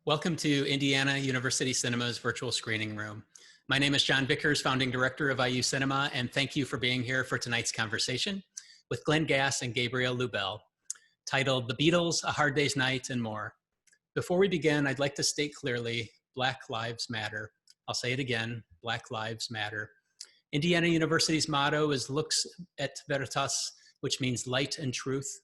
Welcome to Indiana University Cinema's virtual screening room. My name is John Vickers, founding director of IU Cinema, and thank you for being here for tonight's conversation with Glenn Gass and Gabriel Lubell, titled The Beatles, A Hard Day's Night, and More. Before we begin, I'd like to state clearly, Black Lives Matter. I'll say it again, Black Lives Matter. Indiana University's motto is Lux et Veritas, which means light and truth.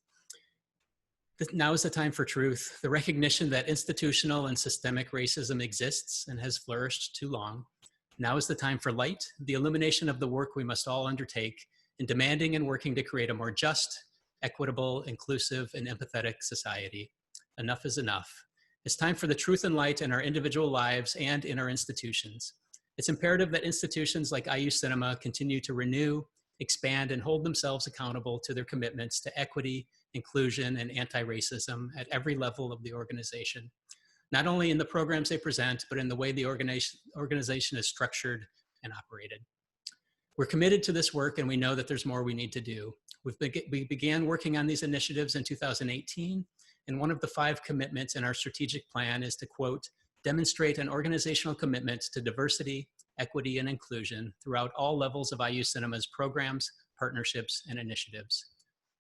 Now is the time for truth, the recognition that institutional and systemic racism exists and has flourished too long. Now is the time for light, the illumination of the work we must all undertake in demanding and working to create a more just, equitable, inclusive, and empathetic society. Enough is enough. It's time for the truth and light in our individual lives and in our institutions. It's imperative that institutions like IU Cinema continue to renew, expand, and hold themselves accountable to their commitments to equity, inclusion, and anti-racism at every level of the organization, not only in the programs they present, but in the way the organization is structured and operated. We're committed to this work, and we know that there's more we need to do. We began working on these initiatives in 2018, and one of the 5 commitments in our strategic plan is to, quote, demonstrate an organizational commitment to diversity, equity, and inclusion throughout all levels of IU Cinema's programs, partnerships, and initiatives.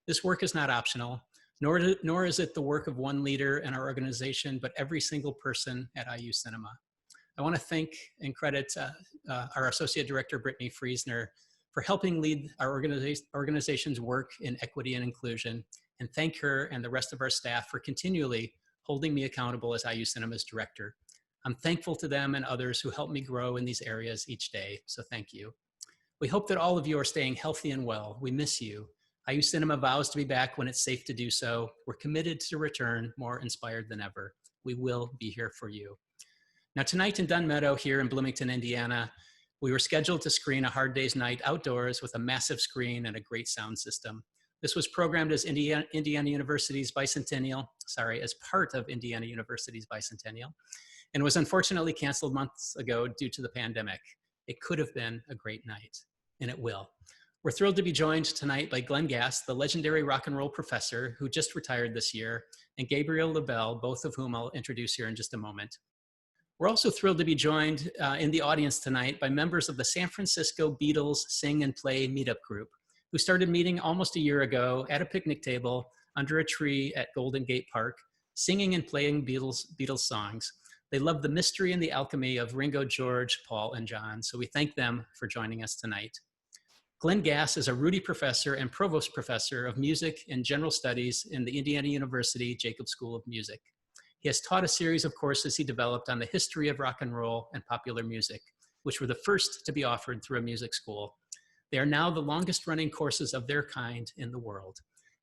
This work is not optional, nor is it the work of one leader in our organization, but every single person at IU Cinema. I want to thank and credit our Associate Director, Brittany Friesner, for helping lead our organization's work in equity and inclusion, and thank her and the rest of our staff for continually holding me accountable as IU Cinema's director. I'm thankful to them and others who help me grow in these areas each day, so thank you. We hope that all of you are staying healthy and well. We miss you. IU Cinema vows to be back when it's safe to do so. We're committed to return more inspired than ever. We will be here for you. Now tonight in Dunn Meadow here in Bloomington, Indiana, we were scheduled to screen A Hard Day's Night outdoors with a massive screen and a great sound system. This was programmed as Indiana University's bicentennial, as part of Indiana University's bicentennial, and was unfortunately canceled months ago due to the pandemic. It could have been a great night, and it will. We're thrilled to be joined tonight by Glenn Gass, the legendary rock and roll professor who just retired this year, and Gabriel Lubell, both of whom I'll introduce here in just a moment. We're also thrilled to be joined in the audience tonight by members of the San Francisco Beatles Sing and Play meetup group, who started meeting almost a year ago at a picnic table under a tree at Golden Gate Park, singing and playing Beatles songs. They love the mystery and the alchemy of Ringo, George, Paul, and John, so we thank them for joining us tonight. Glenn Gass is a Rudy Professor and Provost Professor of Music and General Studies in the Indiana University Jacobs School of Music. He has taught a series of courses he developed on the history of rock and roll and popular music, which were the first to be offered through a music school. They are now the longest running courses of their kind in the world.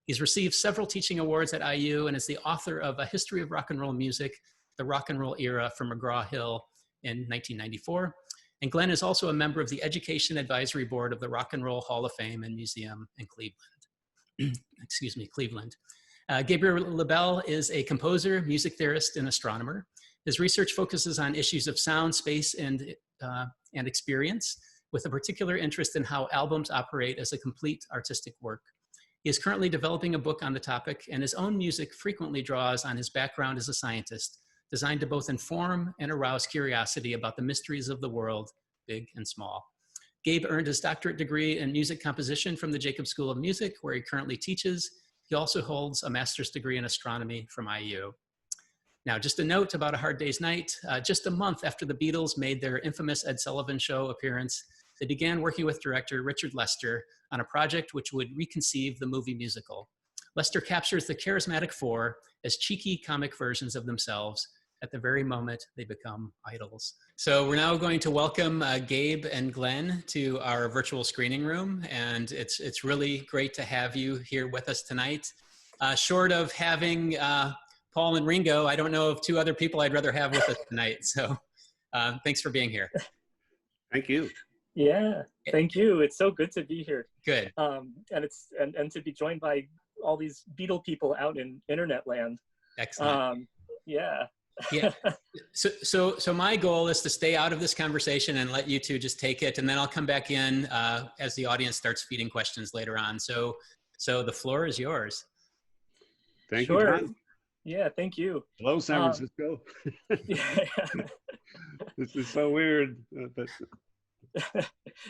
He's received several teaching awards at IU and is the author of A History of Rock and Roll Music, The Rock and Roll Era from McGraw-Hill in 1994. And Glenn is also a member of the Education Advisory Board of the Rock and Roll Hall of Fame and Museum in Cleveland. Cleveland. Gabriel Lubell is a composer, music theorist, and astronomer. His research focuses on issues of sound, space, and experience, with a particular interest in how albums operate as a complete artistic work. He is currently developing a book on the topic, and his own music frequently draws on his background as a scientist, designed to both inform and arouse curiosity about the mysteries of the world, big and small. Gabe earned his doctorate degree in music composition from the Jacobs School of Music, where he currently teaches. He also holds a master's degree in astronomy from IU. Now, just a note about A Hard Day's Night. Just a month after the Beatles made their infamous Ed Sullivan Show appearance, they began working with director Richard Lester on a project which would reconceive the movie musical. Lester captures the charismatic four as cheeky comic versions of themselves at the very moment they become idols. So we're now going to welcome Gabe and Glenn to our virtual screening room, and it's really great to have you here with us tonight. Short of having Paul and Ringo, I don't know of 2 other people I'd rather have with us tonight, so thanks for being here. Thank you. Yeah, thank you. It's so good to be here. Good. And to be joined by all these Beatle people out in internet land. Excellent. Yeah. Yeah. So my goal is to stay out of this conversation and let you 2 just take it, and then I'll come back in as the audience starts feeding questions later on. So the floor is yours. Thank you, John. Yeah, thank you. Hello, San Francisco. Yeah, This is so weird, but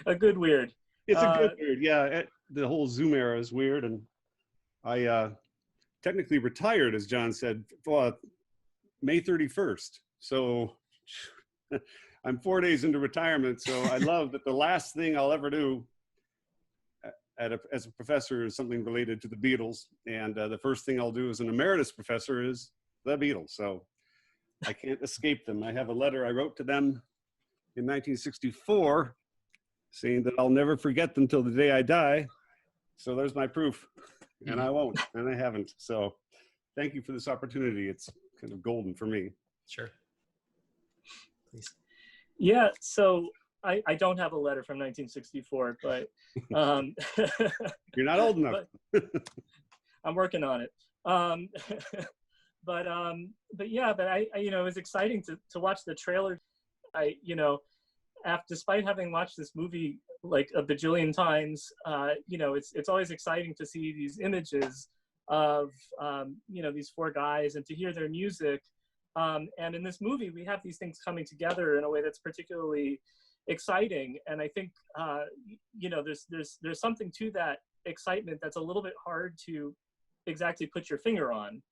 a good weird. it's a good weird. Yeah, the whole Zoom era is weird, and I technically retired, as John said, May 31st. So I'm 4 days into retirement. So I love that the last thing I'll ever do as a professor is something related to the Beatles, and the first thing I'll do as an emeritus professor is the Beatles. So I can't escape them. I have a letter I wrote to them in 1964 saying that I'll never forget them till the day I die. So there's my proof, and I won't, and I haven't. So thank you for this opportunity. It's kind of golden for me. Sure. Please. Yeah, so I don't have a letter from 1964, but You're not old enough. I'm working on it. But yeah, but I you know, it was exciting to watch the trailer. You know, despite having watched this movie like a bajillion times, you know, it's always exciting to see these images of you know, these four guys and to hear their music. And in this movie, we have these things coming together in a way that's particularly exciting. And I think you know, there's something to that excitement that's a little bit hard to exactly put your finger on,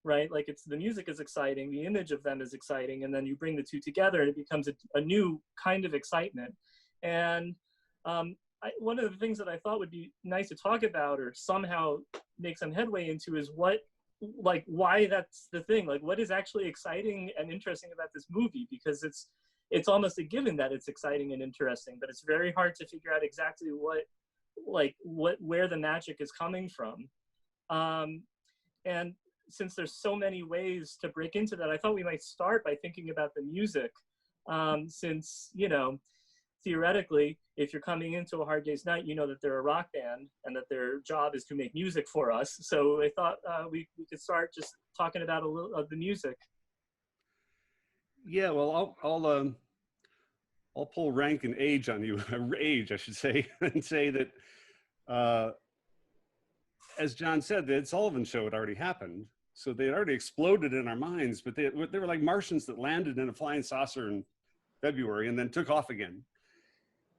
right? Like the music is exciting, the image of them is exciting, and then you bring the two together and it becomes a new kind of excitement. And one of the things that I thought would be nice to talk about or somehow make some headway into is why that's the thing, like what is actually exciting and interesting about this movie, because it's almost a given that it's exciting and interesting, but it's very hard to figure out exactly where the magic is coming from. And since there's so many ways to break into that, I thought we might start by thinking about the music, since, you know, theoretically, if you're coming into A Hard Day's Night, you know that they're a rock band and that their job is to make music for us. So I thought we could start just talking about a little of the music. Yeah, well, I'll pull rank and age on you, age, I should say, and say that, as John said, the Ed Sullivan Show had already happened. So they had already exploded in our minds, but they were like Martians that landed in a flying saucer in February and then took off again.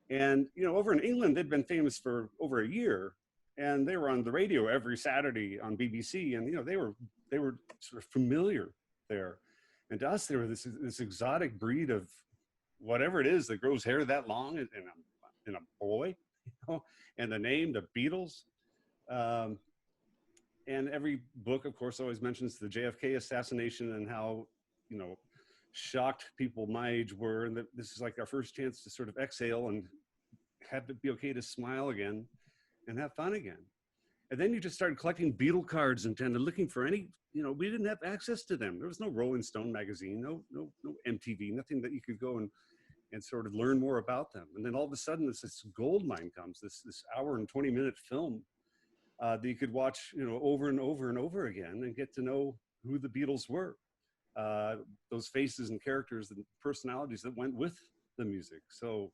And, you know, over in England, they'd been famous for over a year, and they were on the radio every Saturday on BBC. And, you know, they were sort of familiar there. And to us, they were this exotic breed of whatever it is that grows hair that long in a boy, you know, and the name, the Beatles. And every book, of course, always mentions the JFK assassination and how, you know, shocked people my age were, and that this is like our first chance to sort of exhale and have it be okay to smile again and have fun again. And then you just started collecting Beatle cards and kind of looking for any, you know, we didn't have access to them. There was no Rolling Stone magazine, no MTV, nothing that you could go and sort of learn more about them. And then all of a sudden this gold mine comes, this hour and 20-minute film that you could watch, you know, over and over and over again and get to know who the Beatles were. Those faces and characters and personalities that went with the music. So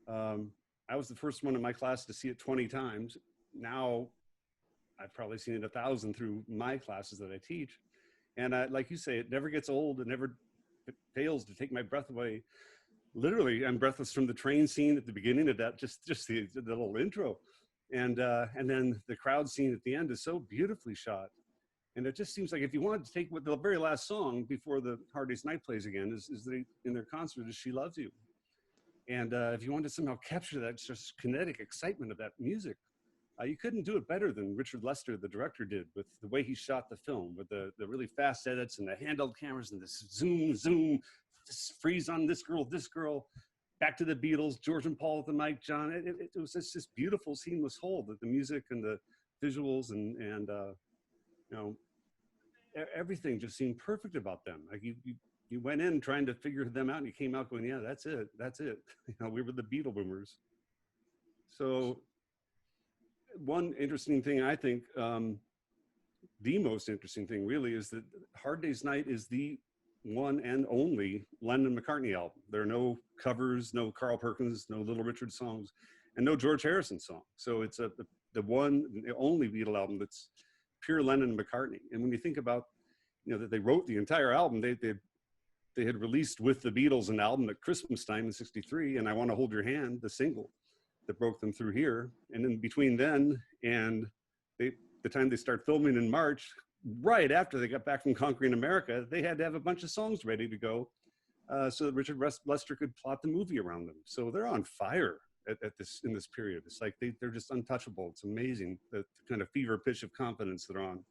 I was the first one in my class to see it 20 times. Now I've probably seen it 1,000 through my classes that I teach. And like you say, it never gets old. It never fails to take my breath away. Literally, I'm breathless from the train scene at the beginning of that, just the little intro. And then the crowd scene at the end is so beautifully shot. And it just seems like if you wanted to take what the very last song before the Hard Day's Night plays again is they, in their concert, is She Loves You. And if you wanted to somehow capture that just kinetic excitement of that music, you couldn't do it better than Richard Lester, the director, did with the way he shot the film, with the really fast edits and the handheld cameras and this zoom, this freeze on this girl, back to the Beatles, George and Paul at the mic, John. It was just this beautiful, seamless whole, that the music and the visuals and you know, everything just seemed perfect about them. Like you went in trying to figure them out and you came out going, yeah, that's it. You know, we were the Beatle boomers. So one interesting thing, I think, the most interesting thing really is that Hard Day's Night is the one and only Lennon-McCartney album. There are no covers, no Carl Perkins, no Little Richard songs, and no George Harrison song. So it's the one, the only Beatle album that's pure Lennon and McCartney. And when you think about that they wrote the entire album. They had released with the Beatles an album at Christmas time in '63, and I Want to Hold Your Hand, the single that broke them through here. And in between then and the time they start filming in March, right after they got back from conquering America, they had to have a bunch of songs ready to go so that Richard Lester could plot the movie around them. So they're on fire in this period. It's like they're just untouchable. It's amazing, the kind of fever pitch of confidence they're on.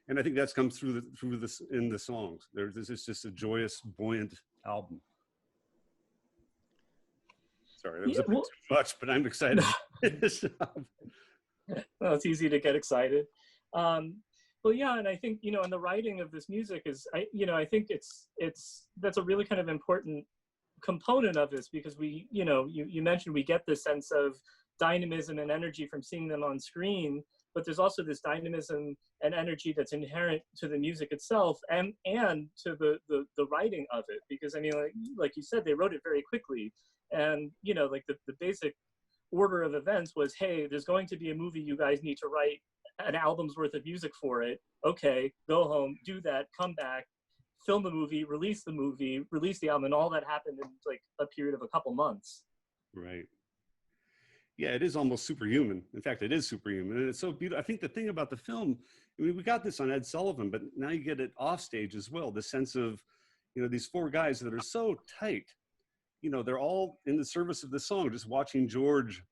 And I think that's come through this in the songs. This is just a joyous, buoyant album. Sorry, that was a bit too much, but I'm excited. Well, it's easy to get excited. Well, yeah, and I think, and the writing of this music is, I think that's a really kind of important component of this, because you mentioned we get this sense of dynamism and energy from seeing them on screen, but there's also this dynamism and energy that's inherent to the music itself and to the writing of it, because I mean, like you said, they wrote it very quickly, and like the basic order of events was, hey, there's going to be a movie, you guys need to write an album's worth of music for it. Okay, go home, do that, come back, film the movie, release the album, and all that happened in like a period of a couple months. Right. Yeah, it is almost superhuman. In fact, it is superhuman, and it's so beautiful. I think the thing about the film, I mean, we got this on Ed Sullivan, but now you get it off stage as well. The sense of, these four guys that are so tight. They're all in the service of the song, just watching George,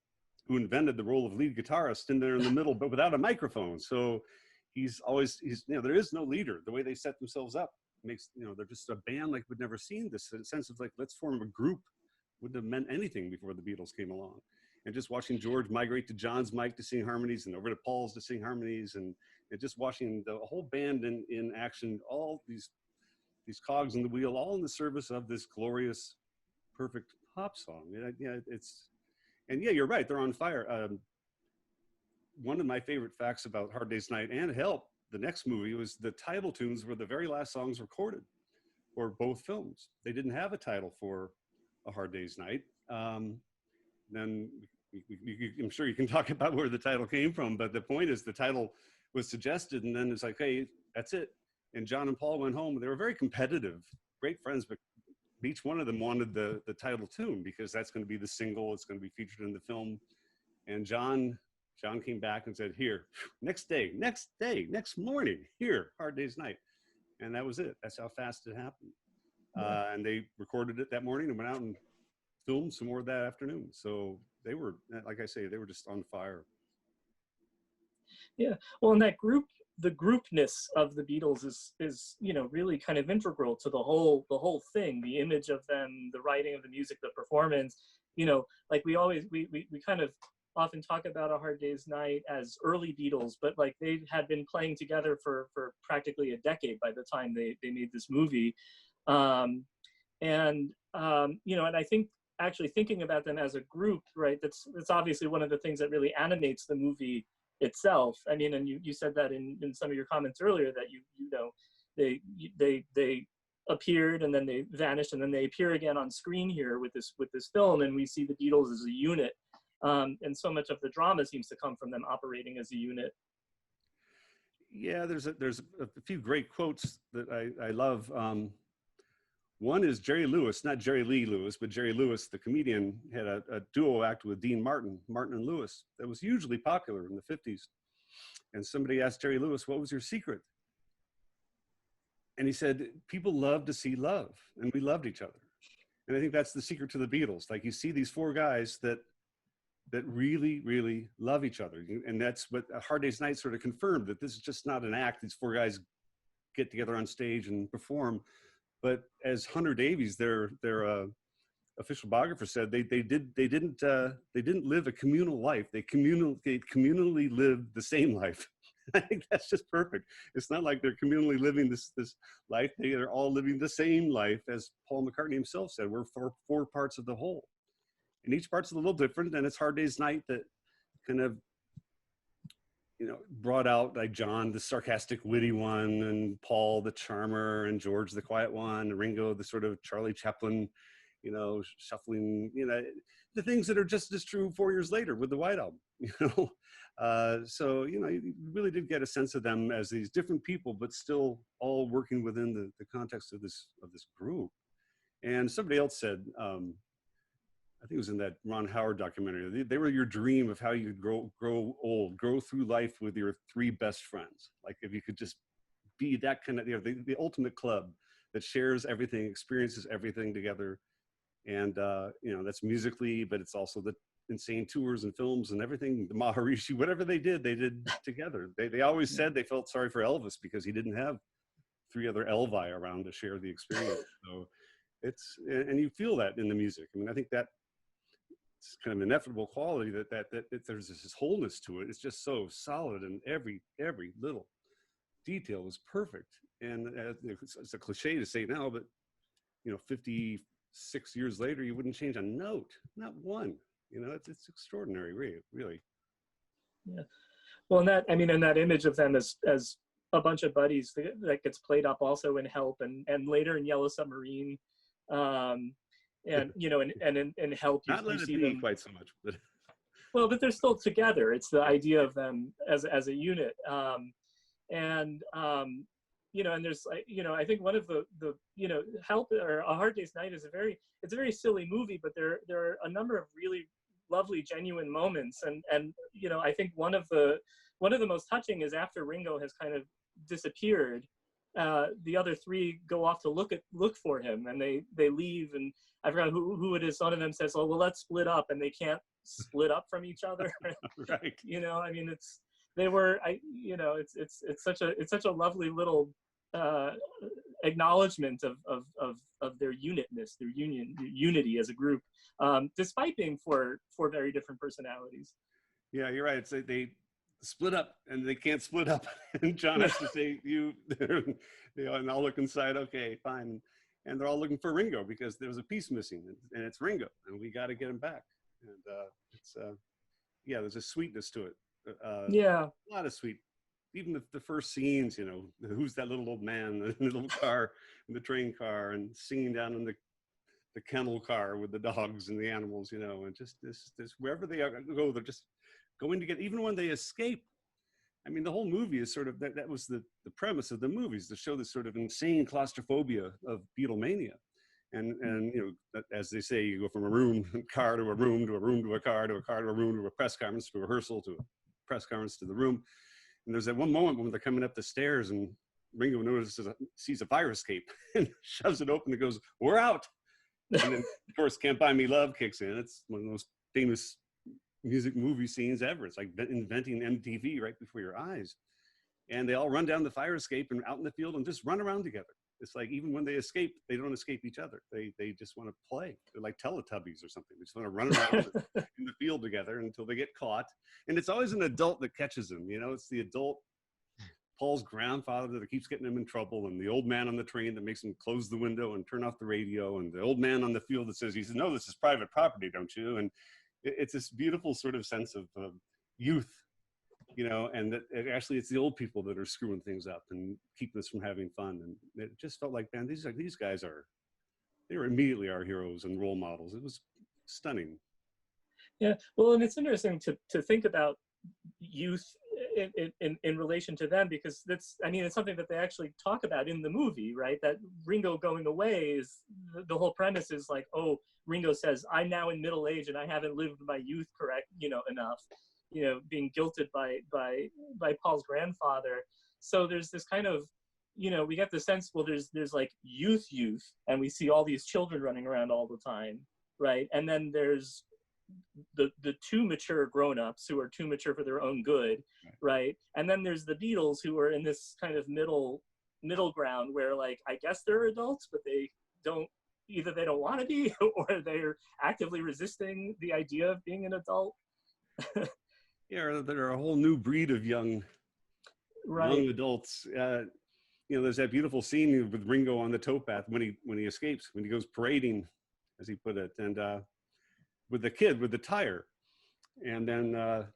who invented the role of lead guitarist, in there in the middle, but without a microphone. So he's there is no leader. The way they set themselves up makes, they're just a band like we'd never seen. This sense of like, let's form a group wouldn't have meant anything before the Beatles came along. And just watching George migrate to John's mic to sing harmonies and over to Paul's to sing harmonies, and just watching the whole band in action, all these cogs in the wheel, all in the service of this glorious, perfect pop song. Yeah, you're right. They're on fire. One of my favorite facts about Hard Day's Night and Help, the next movie, was the title tunes were the very last songs recorded for both films. They didn't have a title for A Hard Day's Night. Then I'm sure you can talk about where the title came from, but the point is the title was suggested, and then it's like, hey, that's it. And John and Paul went home. They were very competitive, great friends, but each one of them wanted the title tune because that's going to be the single. It's going to be featured in the film. And John came back and said, here, next morning, here, Hard Day's Night. And that was it. That's how fast it happened. And they recorded it that morning and went out and filmed some more that afternoon. So they were, like I say, they were just on fire. Yeah, well, and the groupness of the Beatles is really kind of integral to the whole thing. The image of them, the writing of the music, the performance. Like we kind of often talk about A Hard Day's Night as early Beatles, but like they had been playing together for practically a decade by the time they made this movie. And I think actually thinking about them as a group, right, that's obviously one of the things that really animates the movie itself. I mean, and you said that in some of your comments earlier, that they appeared and then they vanished and then they appear again on screen here with this film, and we see the Beatles as a unit. And so much of the drama seems to come from them operating as a unit. Yeah, there's a few great quotes that I love. One is Jerry Lewis, not Jerry Lee Lewis, but Jerry Lewis, the comedian, had a duo act with Dean Martin and Lewis, that was hugely popular in the 50s. And somebody asked Jerry Lewis, what was your secret? And he said, people love to see love, and we loved each other. And I think that's the secret to the Beatles. Like, you see these four guys that really, really love each other. And that's what A Hard Day's Night sort of confirmed, that this is just not an act. These four guys get together on stage and perform. But as Hunter Davies, their official biographer, said, they didn't live a communal life. They communally lived the same life. I think that's just perfect. It's not like they're communally living this life. They are all living the same life, as Paul McCartney himself said. We're four parts of the whole, and each part's a little different. And it's Hard Day's Night that kind of, brought out, like, John, the sarcastic, witty one, and Paul, the charmer, and George, the quiet one, and Ringo, the sort of Charlie Chaplin, shuffling, the things that are just as true 4 years later with the White Album, So, you really did get a sense of them as these different people, but still all working within the context of this group. And somebody else said, I think it was in that Ron Howard documentary, they were your dream of how you grow old, grow through life with your three best friends. Like if you could just be that kind of, the ultimate club that shares everything, experiences everything together. And, that's musically, but it's also the insane tours and films and everything, the Maharishi, whatever they did together. They always said they felt sorry for Elvis because he didn't have three other Elvi around to share the experience. So and you feel that in the music. I mean, I think that it's kind of an ineffable quality that there's this wholeness to it. It's just so solid, and every little detail is perfect. And it's a cliche to say now, but 56 years later, you wouldn't change a note, not one. It's extraordinary, really. Yeah. Well, and that image of them as a bunch of buddies that gets played up also in Help and later in Yellow Submarine, and in Help not Let It see Be them quite so much, but but they're still together. It's the idea of them as a unit, and there's I think one of the Help or A Hard Day's Night is it's a very silly movie, but there are a number of really lovely, genuine moments, and I think one of the most touching is after Ringo has kind of disappeared, the other three go off to look for him, and they leave, and I forgot who it is. One of them says, "Oh, well, let's split up," and they can't split up from each other. Right. I mean, it's such a lovely little acknowledgement of their unitness, their unity as a group, despite being four very different personalities. Yeah, you're right. It's like they split up and they can't split up. And John has to say, and I'll look inside, okay, fine. And they're all looking for Ringo because there's a piece missing, and it's Ringo, and we got to get him back. And there's a sweetness to it. A lot of sweet. Even the first scenes, who's that little old man in the little car, in the train car, and singing down in the kennel car with the dogs and the animals, and just this wherever they go, they're just going to get, even when they escape. I mean, the whole movie is sort of, that was the premise of the movies, to show this sort of insane claustrophobia of Beatlemania. And as they say, you go from a car to a room, to a room to a car, to a car to a room, to a press conference, to a rehearsal, to a press conference, to the room. And there's that one moment when they're coming up the stairs and Ringo sees a fire escape and shoves it open and goes, "We're out." And then, of course, "Can't Buy Me Love" kicks in. It's one of the most famous music movie scenes ever. It's like inventing MTV right before your eyes. And they all run down the fire escape and out in the field and just run around together. It's like, even when they escape, they don't escape each other. They just want to play. They're like Teletubbies or something. They just want to run around in the field together until they get caught. And it's always an adult that catches them. It's the adult, Paul's grandfather, that keeps getting him in trouble, and the old man on the train that makes him close the window and turn off the radio, and the old man on the field that says, "No, this is private property, don't you?" And it's this beautiful sort of sense of youth, and that it's the old people that are screwing things up and keeping us from having fun. And it just felt like, man, these guys they were immediately our heroes and role models. It was stunning. Yeah, well, and it's interesting to think about youth in relation to them, because it's something that they actually talk about in the movie, right? That Ringo going away is the whole premise is like, oh, Ringo says, "I'm now in middle age and I haven't lived my youth enough," being guilted by Paul's grandfather. So there's this kind of, we get the sense, well, there's like youth, and we see all these children running around all the time, right? And then there's the too mature grown-ups who are too mature for their own good, right? And then there's the Beatles, who are in this kind of middle ground where, like, I guess they're adults, but they don't want to be, or they're actively resisting the idea of being an adult. Yeah, there are a whole new breed of young adults. There's that beautiful scene with Ringo on the towpath when he escapes, when he goes parading, as he put it, and with the kid with the tire, and then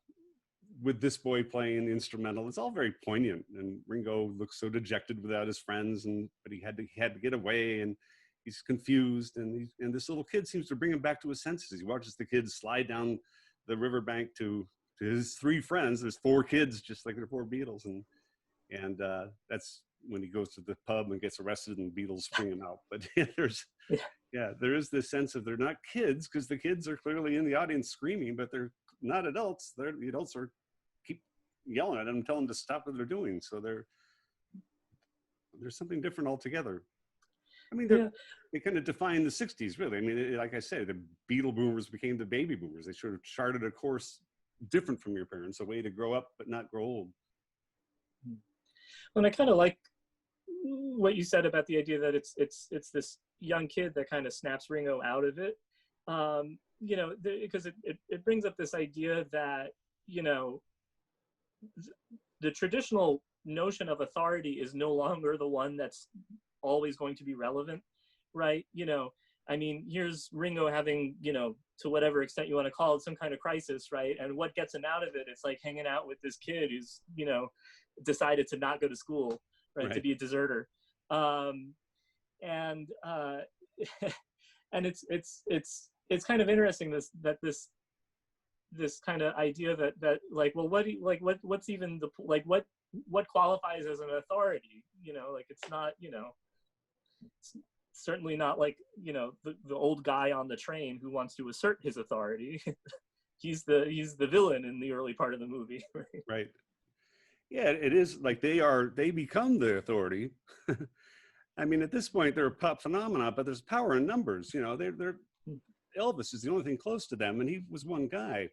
with this boy playing the instrumental. It's all very poignant, and Ringo looks so dejected without his friends, but he had to get away, and he's confused, and this little kid seems to bring him back to his senses. He watches the kids slide down the riverbank to his 3 friends. There's 4 kids, just like the 4 Beatles, and that's when he goes to the pub and gets arrested, and the Beatles spring him out. But there is this sense of they're not kids, because the kids are clearly in the audience screaming, but they're not adults. The adults are keep yelling at them, telling them to stop what they're doing. So there's something different altogether. I mean, they kind of defined the 60s, really. I mean, like I said, the Beatle boomers became the baby boomers. They sort of charted a course different from your parents, a way to grow up but not grow old. And I kind of like what you said about the idea that it's this young kid that kind of snaps Ringo out of it. You know, because it brings up this idea that, you know, the traditional notion of authority is no longer the one that's always going to be relevant, right? You know, I mean, here's Ringo having, you know, to whatever extent you want to call it, some kind of crisis, right? And what gets him out of it? It's like hanging out with this kid who's, you know, decided to not go to school, right? To be a deserter. And it's kind of interesting this kind of idea that like, well, what's even the, like, what qualifies as an authority? You know, like, it's not, you know, it's certainly not like, you know, the old guy on the train who wants to assert his authority. he's the villain in the early part of the movie. Right. Yeah, it is like they become the authority. I mean, at this point, they're a pop phenomenon, but there's power in numbers. You know, they're Elvis is the only thing close to them, and he was one guy.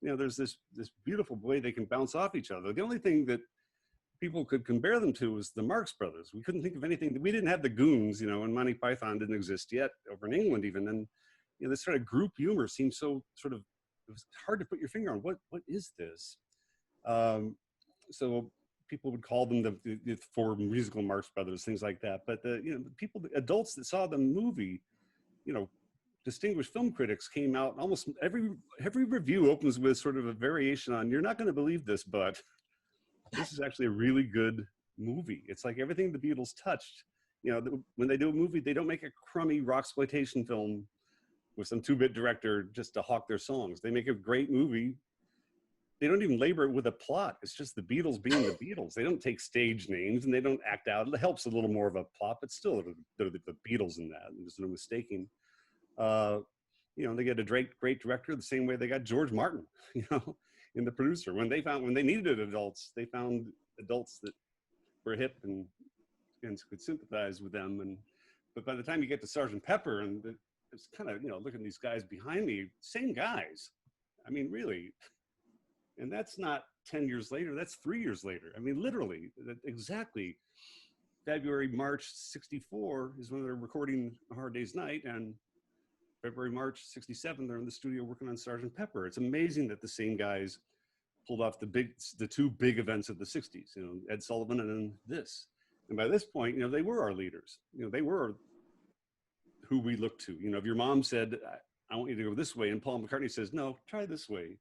You know, there's this beautiful way they can bounce off each other. The only thing that people could compare them to was the Marx Brothers. We couldn't think of anything. We didn't have the Goons, you know, and Monty Python didn't exist yet over in England even. And, you know, this sort of group humor seems so sort of, it was hard to put your finger on what is this? So people would call them the 4 musical Marx Brothers, things like that. But the people, the adults that saw the movie, you know, distinguished film critics came out, almost every review opens with sort of a variation on, you're not going to believe this, but this is actually a really good movie. It's like everything the Beatles touched. You know, when they do a movie, they don't make a crummy rocksploitation film with some 2-bit director just to hawk their songs. They make a great movie. They don't even labor with a plot. It's just the Beatles being the Beatles. They don't take stage names and they don't act out. It helps a little more of a plot, but still they're the Beatles in that. There's no mistaking. You know, they get a great director the same way they got George Martin, you know, in the producer. When they needed adults, they found adults that were hip and could sympathize with them. But by the time you get to Sergeant Pepper, and it's kind of, you know, look at these guys behind me, same guys. I mean, really. And that's not 10 years later, that's 3 years later. I mean, literally, exactly. February, March 64 is when they're recording A Hard Day's Night, and February, March 67, they're in the studio working on Sergeant Pepper. It's amazing that the same guys pulled off the 2 big events of the 60s, you know, Ed Sullivan and then this. And by this point, you know, they were our leaders. You know, they were who we looked to. You know, if your mom said, I want you to go this way, and Paul McCartney says, no, try this way,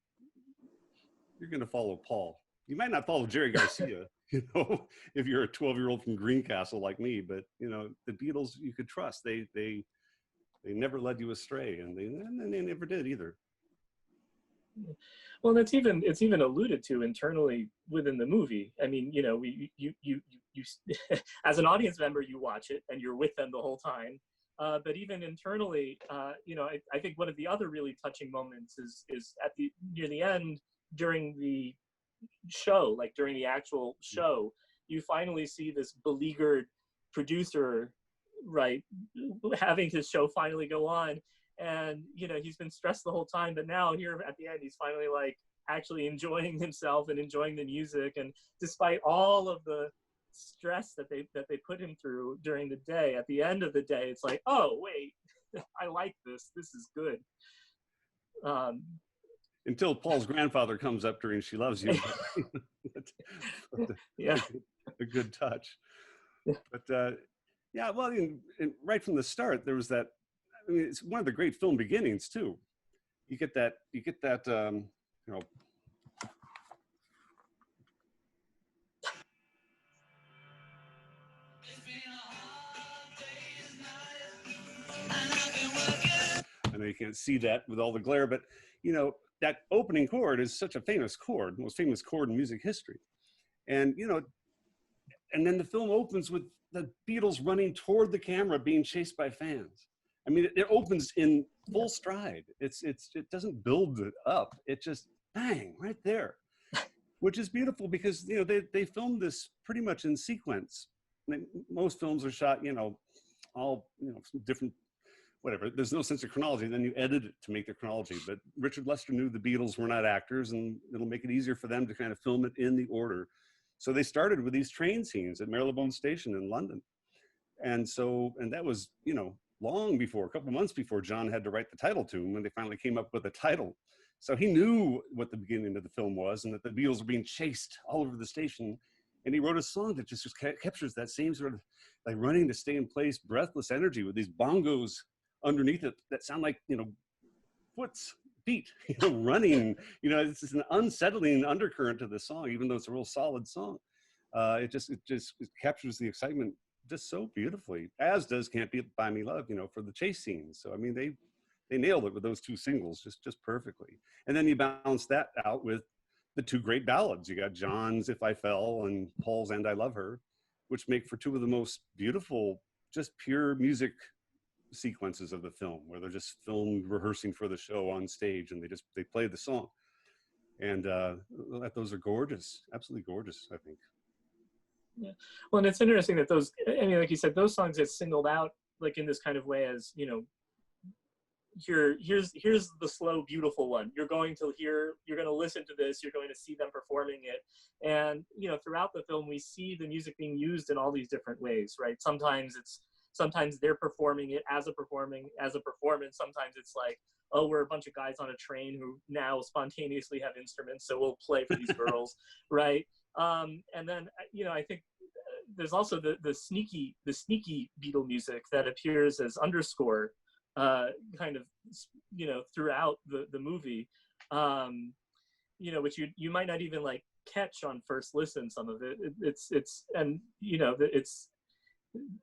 you're going to follow Paul. You might not follow Jerry Garcia, you know, if you're a 12-year-old from Greencastle like me, but, you know, the Beatles you could trust. They never led you astray, and they never did either. Well, it's even alluded to internally within the movie. I mean, you know, you as an audience member, you watch it and you're with them the whole time. But even internally, you know, I think one of the other really touching moments is near the end, during the show, like during the actual show, you finally see this beleaguered producer, right, having his show finally go on. And, you know, he's been stressed the whole time, but now here at the end, he's finally like actually enjoying himself and enjoying the music. And despite all of the stress that they put him through during the day, at the end of the day, it's like, oh, wait, I like this. This is good. Until Paul's grandfather comes up during She Loves You. Yeah. A good touch. But yeah, well, right from the start, there was that. I mean, it's one of the great film beginnings too. You get that, you know. you can't see that with all the glare, but you know, that opening chord is such a famous chord, most famous chord in music history. And, you know, and then the film opens with the Beatles running toward the camera being chased by fans. I mean, it opens in full stride. It doesn't build it up. It just bang right there, which is beautiful because, you know, they filmed this pretty much in sequence. I mean, most films are shot, you know, all, you know, different, whatever. There's no sense of chronology. Then you edit it to make the chronology. But Richard Lester knew the Beatles were not actors, and it'll make it easier for them to kind of film it in the order. So they started with these train scenes at Marylebone Station in London. And that was, you know, long before, a couple months before John had to write the title tune when they finally came up with a title. So he knew what the beginning of the film was and that the Beatles were being chased all over the station. And he wrote a song that just captures that same sort of like running to stay in place, breathless energy with these bongos underneath it that sound like, you know, feet, you know, running. You know, it's just an unsettling undercurrent to the song, even though it's a real solid song. It captures the excitement just so beautifully, as does Can't Buy Me Love, you know, for the chase scenes. So I mean, they nailed it with those two singles just perfectly. And then you balance that out with the two great ballads. You got John's If I Fell and Paul's And I Love Her, which make for two of the most beautiful, just pure music sequences of the film, where they're just filmed rehearsing for the show on stage, and they play the song. And those are gorgeous, absolutely gorgeous, I think. Yeah. Well, and it's interesting that those, I mean, like you said, those songs get singled out like in this kind of way as, you know, here's the slow, beautiful one. You're going to listen to this, you're going to see them performing it. And, you know, throughout the film, we see the music being used in all these different ways, right? Sometimes they're performing it as a performance. Sometimes it's like, oh, we're a bunch of guys on a train who now spontaneously have instruments, so we'll play for these girls, right? And then, you know, I think there's also the sneaky Beatle music that appears as underscore, kind of, you know, throughout the movie, you know, which you might not even like catch on first listen. Some of it, and you know, it's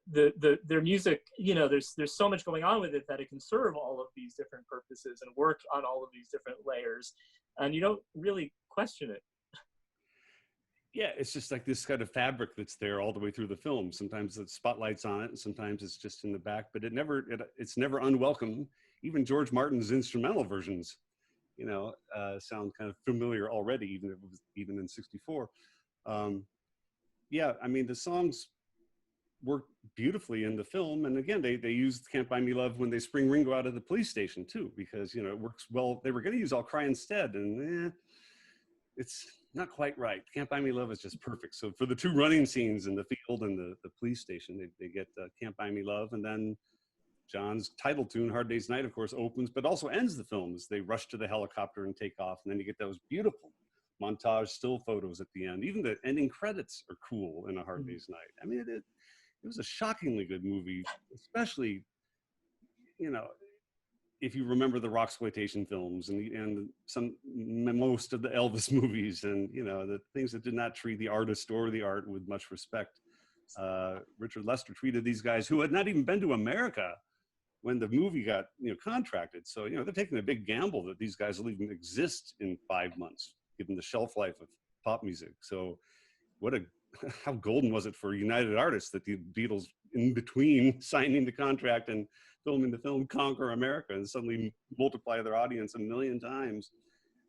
their music, you know, there's so much going on with it that it can serve all of these different purposes and work on all of these different layers, and you don't really question it. Yeah, it's just like this kind of fabric that's there all the way through the film. Sometimes the spotlight's on it, and sometimes it's just in the back, but it's never unwelcome. Even George Martin's instrumental versions, you know, sound kind of familiar already, even in '64. Yeah, I mean, the songs work beautifully in the film, and again, they used Can't Buy Me Love when they spring Ringo out of the police station too, because, you know, it works well. They were going to use I'll Cry Instead, and it's not quite right. Can't Buy Me Love is just perfect. So for the two running scenes in the field and the police station, they get Can't Buy Me Love, and then John's title tune, Hard Day's Night, of course, opens, but also ends the film as they rush to the helicopter and take off, and then you get those beautiful montage still photos at the end. Even the ending credits are cool in A Hard Day's Night. I mean, it was a shockingly good movie, especially, you know, if you remember the rocksploitation films and most of the Elvis movies, and, you know, the things that did not treat the artist or the art with much respect. Richard Lester treated these guys who had not even been to America when the movie got, you know, contracted. So, you know, they're taking a big gamble that these guys will even exist in 5 months, given the shelf life of pop music. So how golden was it for United Artists that the Beatles, in between signing the contract and filming the film, conquer America and suddenly multiply their audience 1 million times,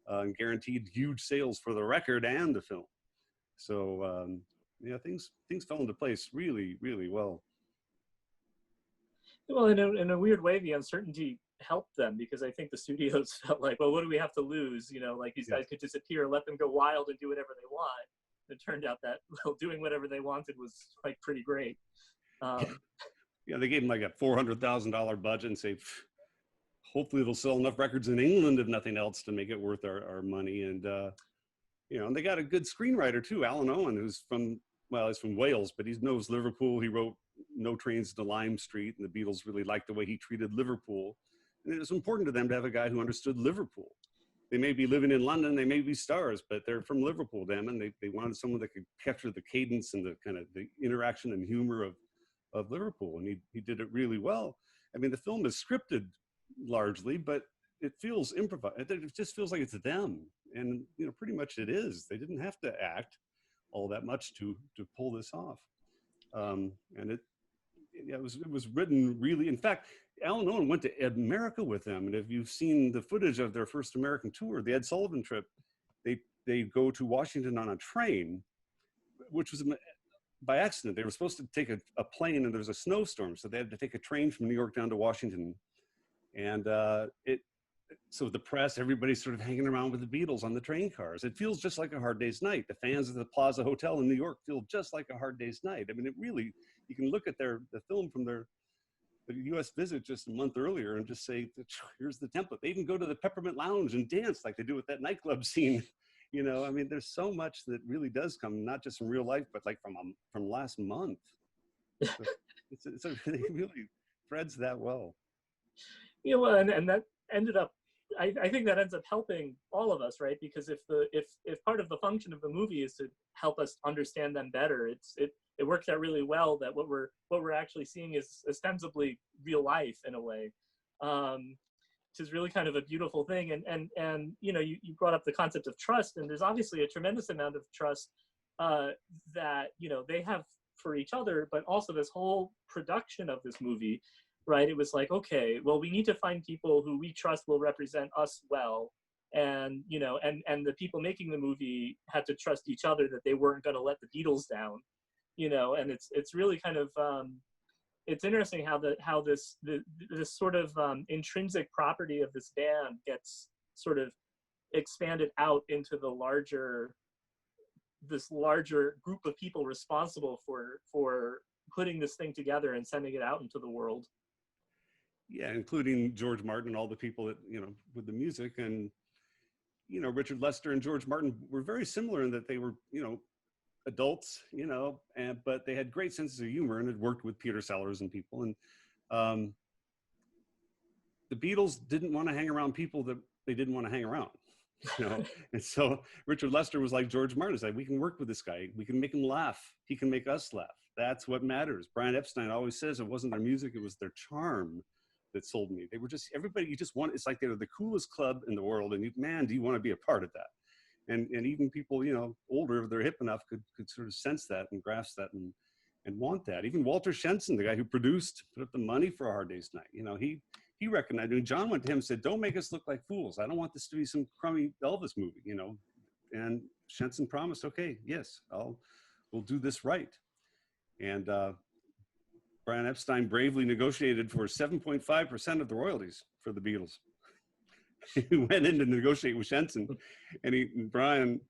and guaranteed huge sales for the record and the film. So yeah, things fell into place really, really well. Well, in a weird way, the uncertainty helped them, because I think the studios felt like, well, what do we have to lose? You know, like, these guys could disappear, let them go wild and do whatever they want. It turned out that, well, doing whatever they wanted was like pretty great. Yeah, they gave them like a $400,000 budget and say, hopefully they'll sell enough records in England, if nothing else, to make it worth our money. And you know, and they got a good screenwriter too, Alan Owen, who's he's from Wales, but he knows Liverpool. He wrote No Trains to Lime Street, and the Beatles really liked the way he treated Liverpool. And it was important to them to have a guy who understood Liverpool. They may be living in London, they may be stars, but they're from Liverpool, them, and they wanted someone that could capture the cadence and the kind of the interaction and humor of Liverpool, and he did it really well. I mean, the film is scripted largely, but it feels improvised. It just feels like it's them, and pretty much it is. They didn't have to act all that much to pull this off, and it was written really. In fact, Alan Owen went to America with them, and if you've seen the footage of their first American tour, the Ed Sullivan trip, they go to Washington on a train, which was by accident. They were supposed to take a plane, and there was a snowstorm, so they had to take a train from New York down to Washington. And so the press, everybody's sort of hanging around with the Beatles on the train cars. It feels just like A Hard Day's Night. The fans of the Plaza Hotel in New York feel just like A Hard Day's Night. I mean, it really, you can look at the film from the U.S. visit just a month earlier and just say, here's the template. They even go to the Peppermint Lounge and dance like they do with that nightclub scene. I mean, there's so much that really does come, not just from real life, but like from last month. So it really threads that well. Well, and that ended up, I think that ends up helping all of us, right? Because if part of the function of the movie is to help us understand them better, it works out really well that what we're actually seeing is ostensibly real life in a way, which is really kind of a beautiful thing. And you brought up the concept of trust, and there's obviously a tremendous amount of trust that they have for each other, but also this whole production of this movie. Right, it was like, okay, well, we need to find people who we trust will represent us well, and and the people making the movie had to trust each other that they weren't going to let the Beatles down, and it's really kind of it's interesting how this sort of intrinsic property of this band gets sort of expanded out into this larger group of people responsible for putting this thing together and sending it out into the world. Yeah, including George Martin and all the people that, with the music. And, Richard Lester and George Martin were very similar in that they were, adults, but they had great senses of humor and had worked with Peter Sellers and people. And the Beatles didn't want to hang around people that they didn't want to hang around, And so Richard Lester was like George Martin. He's like, we can work with this guy. We can make him laugh. He can make us laugh. That's what matters. Brian Epstein always says it wasn't their music, it was their charm that sold me. They were just, everybody, it's like they were the coolest club in the world, and man, do you want to be a part of that? And even people, older, if they're hip enough, could sort of sense that and grasp that and want that. Even Walter Shenson, the guy who put up the money for A Hard Day's Night, he recognized, and John went to him and said, don't make us look like fools. I don't want this to be some crummy Elvis movie, and Shenson promised, okay, yes, we'll do this right. And Brian Epstein bravely negotiated for 7.5% of the royalties for the Beatles. He went in to negotiate with Shenson, and Brian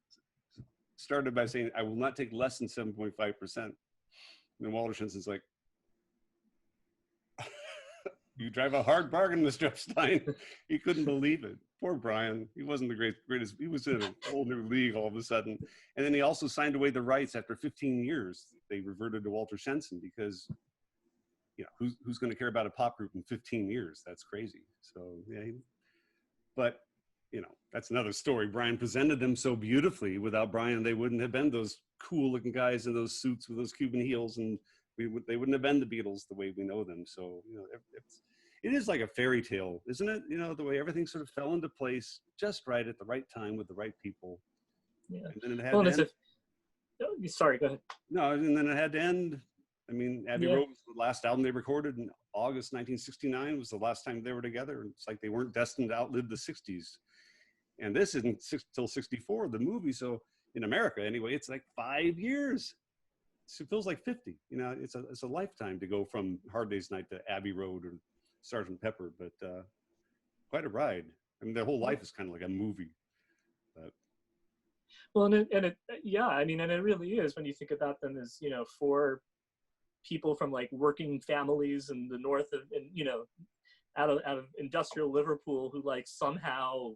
started by saying, I will not take less than 7.5%. And then Walter Shenson's like, you drive a hard bargain, Mr. Epstein. He couldn't believe it. Poor Brian. He wasn't the greatest. He was in a whole new league all of a sudden. And then he also signed away the rights after 15 years. They reverted to Walter Shenson because, who's going to care about a pop group in 15 years? That's crazy. So, yeah. But, that's another story. Brian presented them so beautifully. Without Brian, they wouldn't have been those cool looking guys in those suits with those Cuban heels, and they wouldn't have been the Beatles the way we know them. So, it is like a fairy tale, isn't it? The way everything sort of fell into place just right at the right time with the right people. Yeah. And then it had to end. Sorry, go ahead. No, and then it had to end. I mean, Abbey Road was the last album they recorded in August 1969 was the last time they were together. It's like they weren't destined to outlive the 60s. And this isn't till 64, the movie. So in America, anyway, it's like 5 years. So it feels like 50. It's a lifetime to go from Hard Day's Night to Abbey Road or Sgt. Pepper, but quite a ride. I mean, their whole life is kind of like a movie. But. Well, and it really is when you think about them as, four people from like working families in the north of, out of industrial Liverpool who like somehow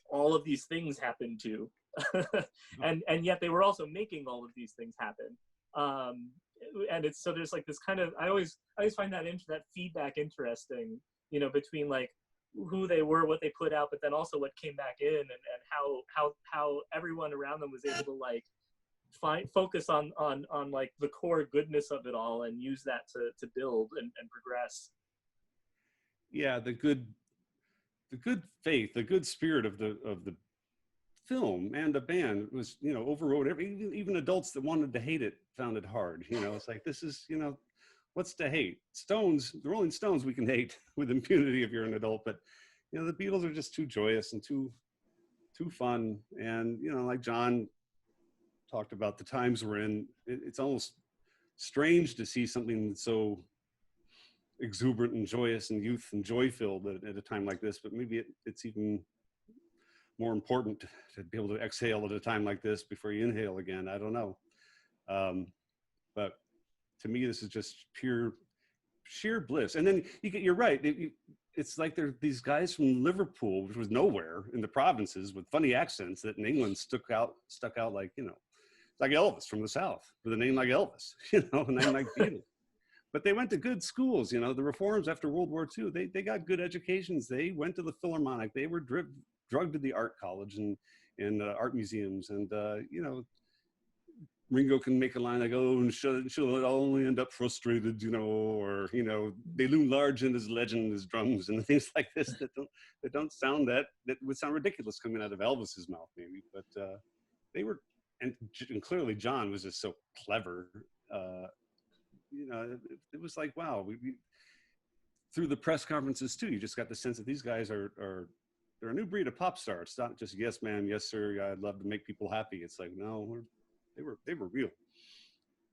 all of these things happened to, and yet they were also making all of these things happen. And it's, so there's like this kind of, I always find that feedback interesting, between like who they were, what they put out, but then also what came back in, and how everyone around them was able to like focus on like the core goodness of it all and use that to build and progress. Yeah, the good the good faith, the good spirit of the film and the band was, you know, overrode even adults that wanted to hate it found it hard. You know, it's like, this is, you know, what's to hate? Stones, the Rolling Stones, we can hate with impunity if you're an adult, but you know, the Beatles are just too joyous and too fun. And you know, like John talked about the times we're in, it's almost strange to see something that's so exuberant and joyous and youth and joy filled at a time like this, but maybe it's even more important to be able to exhale at a time like this before you inhale again. I don't know. But to me, this is just sheer bliss. And then you're right. It's like there are these guys from Liverpool, which was nowhere in the provinces, with funny accents that in England stuck out like, you know, like Elvis from the South with a name like Elvis, you know, a name like Beatles. But they went to good schools, you know, the reforms after World War II, they got good educations. They went to the Philharmonic. They were drugged to the art college and art museums. And, you know, Ringo can make a line like, oh, and she'll only end up frustrated, you know, or, you know, they loom large in his legend, his drums, and things like this that don't sound that would sound ridiculous coming out of Elvis's mouth, maybe. But they were, and clearly John was just so clever. You know, it was like, wow, we through the press conferences too, you just got the sense that these guys they're a new breed of pop star. It's not just yes, ma'am, yes, sir, I'd love to make people happy. It's like, no, they were real,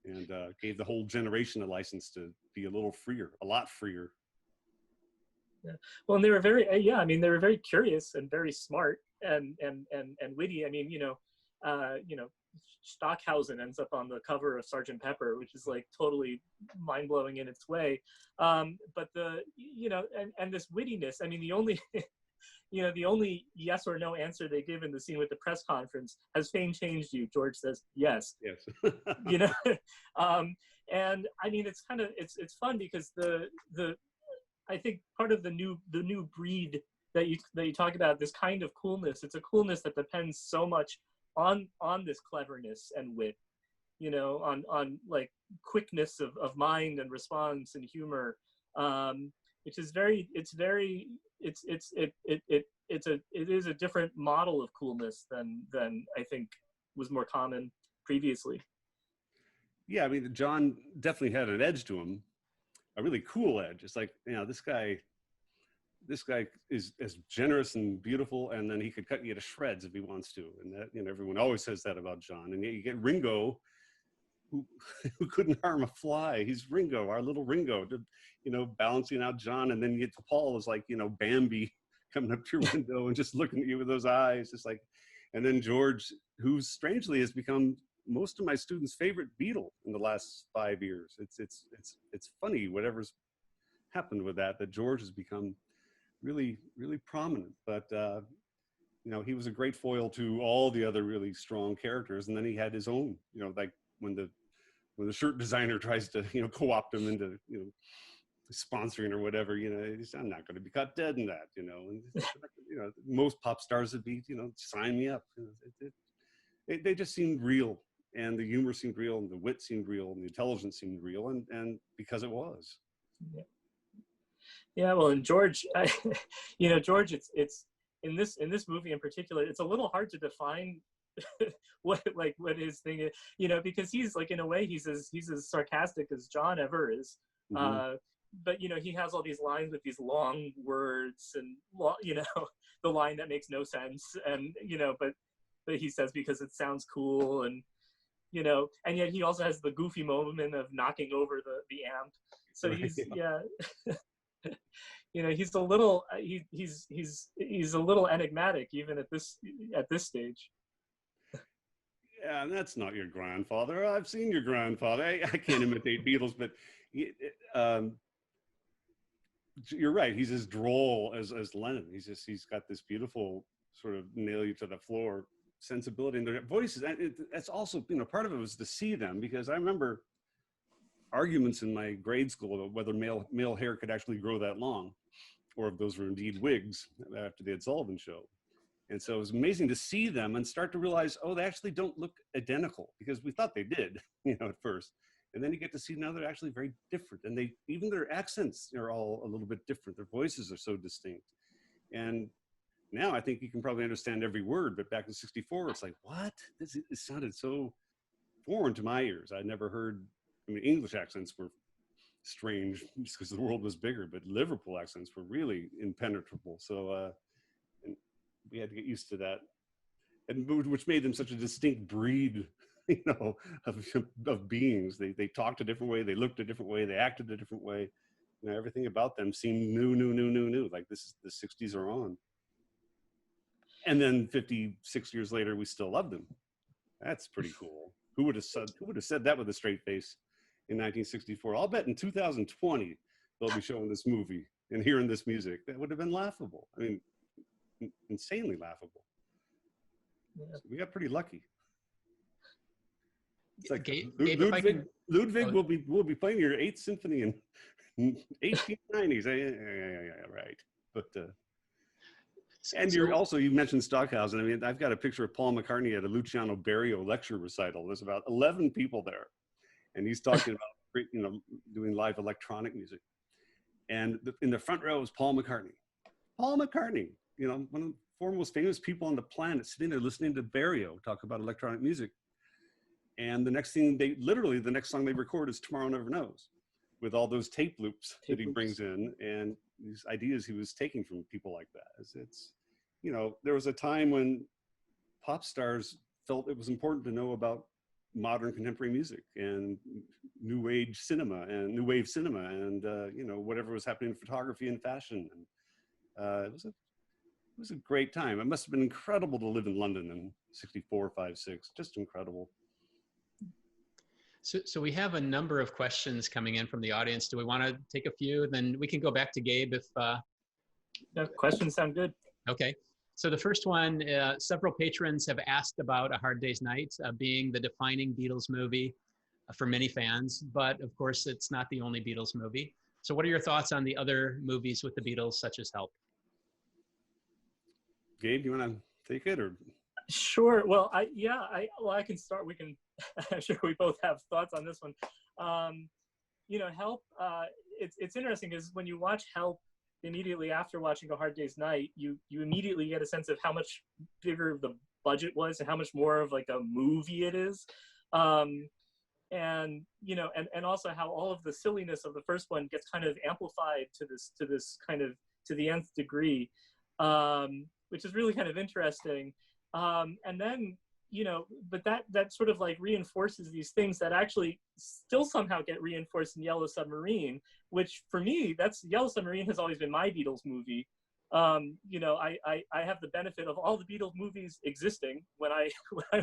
and gave the whole generation a license to be a little freer, a lot freer. Yeah. Well, and they were very, I mean, they were very curious and very smart and witty. I mean, you know, Stockhausen ends up on the cover of Sgt. Pepper, which is like totally mind blowing in its way. But and this wittiness, I mean, the only, you know, the only yes or no answer they give in the scene with the press conference, has fame changed you? George says, yes. Yes. You know, and I mean, it's kind of, it's fun because I think part of the new breed that you talk about, this kind of coolness, it's a coolness that depends so much on this cleverness and wit, you know, on like quickness of mind and response and humor, which is it is a different model of coolness than I think was more common previously. Yeah, I mean, John definitely had an edge to him, a really cool edge. It's like, you know, this guy is as generous and beautiful, and then he could cut you to shreds if he wants to. And that, you know, everyone always says that about John. And yet you get Ringo, who couldn't harm a fly. He's Ringo, our little Ringo, you know, balancing out John. And then you get to Paul is like, you know, Bambi coming up to your window and just looking at you with those eyes. It's like, and then George, who strangely has become most of my students' favorite Beatle in the last 5 years. It's funny, whatever's happened with that George has become really, really prominent. But you know, he was a great foil to all the other really strong characters. And then he had his own, you know, like when the shirt designer tries to, you know, co-opt him into, you know, sponsoring or whatever, you know, I'm not going to be caught dead in that, you know. And you know, most pop stars would be, you know, sign me up. You know, they just seemed real, and the humor seemed real, and the wit seemed real, and the intelligence seemed real, and because it was. Yeah, well, and George, you know, George, it's in this movie in particular, it's a little hard to define what his thing is, you know, because he's like, in a way, he's as sarcastic as John ever is. Mm-hmm. But you know, he has all these lines with these long words, and you know, the line that makes no sense, and you know, but he says because it sounds cool, and you know, and yet he also has the goofy moment of knocking over the amp. So he's you know, he's a little he's a little enigmatic even at this stage. Yeah, and that's not your grandfather. I've seen your grandfather. I can't imitate Beatles, but you're right. He's as droll as Lennon. He's got this beautiful sort of nail you to the floor sensibility in their voices. And that's also, you know, part of it was to see them, because I remember arguments in my grade school about whether male hair could actually grow that long, or if those were indeed wigs after the Ed Sullivan Show. And so it was amazing to see them and start to realize, oh, they actually don't look identical, because we thought they did, you know, at first. And then you get to see now they're actually very different. And even their accents are all a little bit different. Their voices are so distinct. And now I think you can probably understand every word, but back in '64, it's like, what? It sounded so foreign to my ears. I'd never heard, I mean, English accents were strange just because the world was bigger, but Liverpool accents were really impenetrable. So and we had to get used to that, and which made them such a distinct breed, you know, of beings. They talked a different way, they looked a different way, they acted a different way. You know, everything about them seemed new. Like this, the '60s are on. And then 56 years later, we still love them. That's pretty cool. Who would have said that with a straight face in 1964? I'll bet in 2020 they'll be showing this movie and hearing this music. That would have been laughable. I mean, insanely laughable. Yeah. So we got pretty lucky. It's like Ludwig will be playing your 8th Symphony in 1890s. Yeah, right. But and you mentioned Stockhausen. I mean, I've got a picture of Paul McCartney at a Luciano Berio lecture recital. There's about 11 people there, and he's talking about, you know, doing live electronic music. And in the front row is Paul McCartney. Paul McCartney, you know, one of the foremost famous people on the planet, sitting there listening to Berio talk about electronic music. And the next song they record is Tomorrow Never Knows, with all those tape loops that he brings in, and these ideas he was taking from people like that. It's, you know, there was a time when pop stars felt it was important to know about modern contemporary music and new wave cinema, and you know, whatever was happening in photography and fashion. And it was a great time. It must have been incredible to live in London in '64, '5, '6. Just incredible. So we have a number of questions coming in from the audience. Do we want to take a few? Then we can go back to Gabe if... Yeah, questions sound good. Okay. So the first one, several patrons have asked about A Hard Day's Night being the defining Beatles movie for many fans, but of course it's not the only Beatles movie. So what are your thoughts on the other movies with the Beatles, such as Help? Gabe, you want to take it, or? Sure. Well, I can start. We can. I'm sure we both have thoughts on this one. You know, Help. It's interesting because when you watch Help immediately after watching A Hard Day's Night, you immediately get a sense of how much bigger the budget was and how much more of like a movie it is. And you know, and also how all of the silliness of the first one gets kind of amplified to this kind of to the nth degree, which is really kind of interesting. And then, you know, but that sort of like reinforces these things that actually still somehow get reinforced in Yellow Submarine, which for me, Yellow Submarine has always been my Beatles movie. You know, I have the benefit of all the Beatles movies existing when I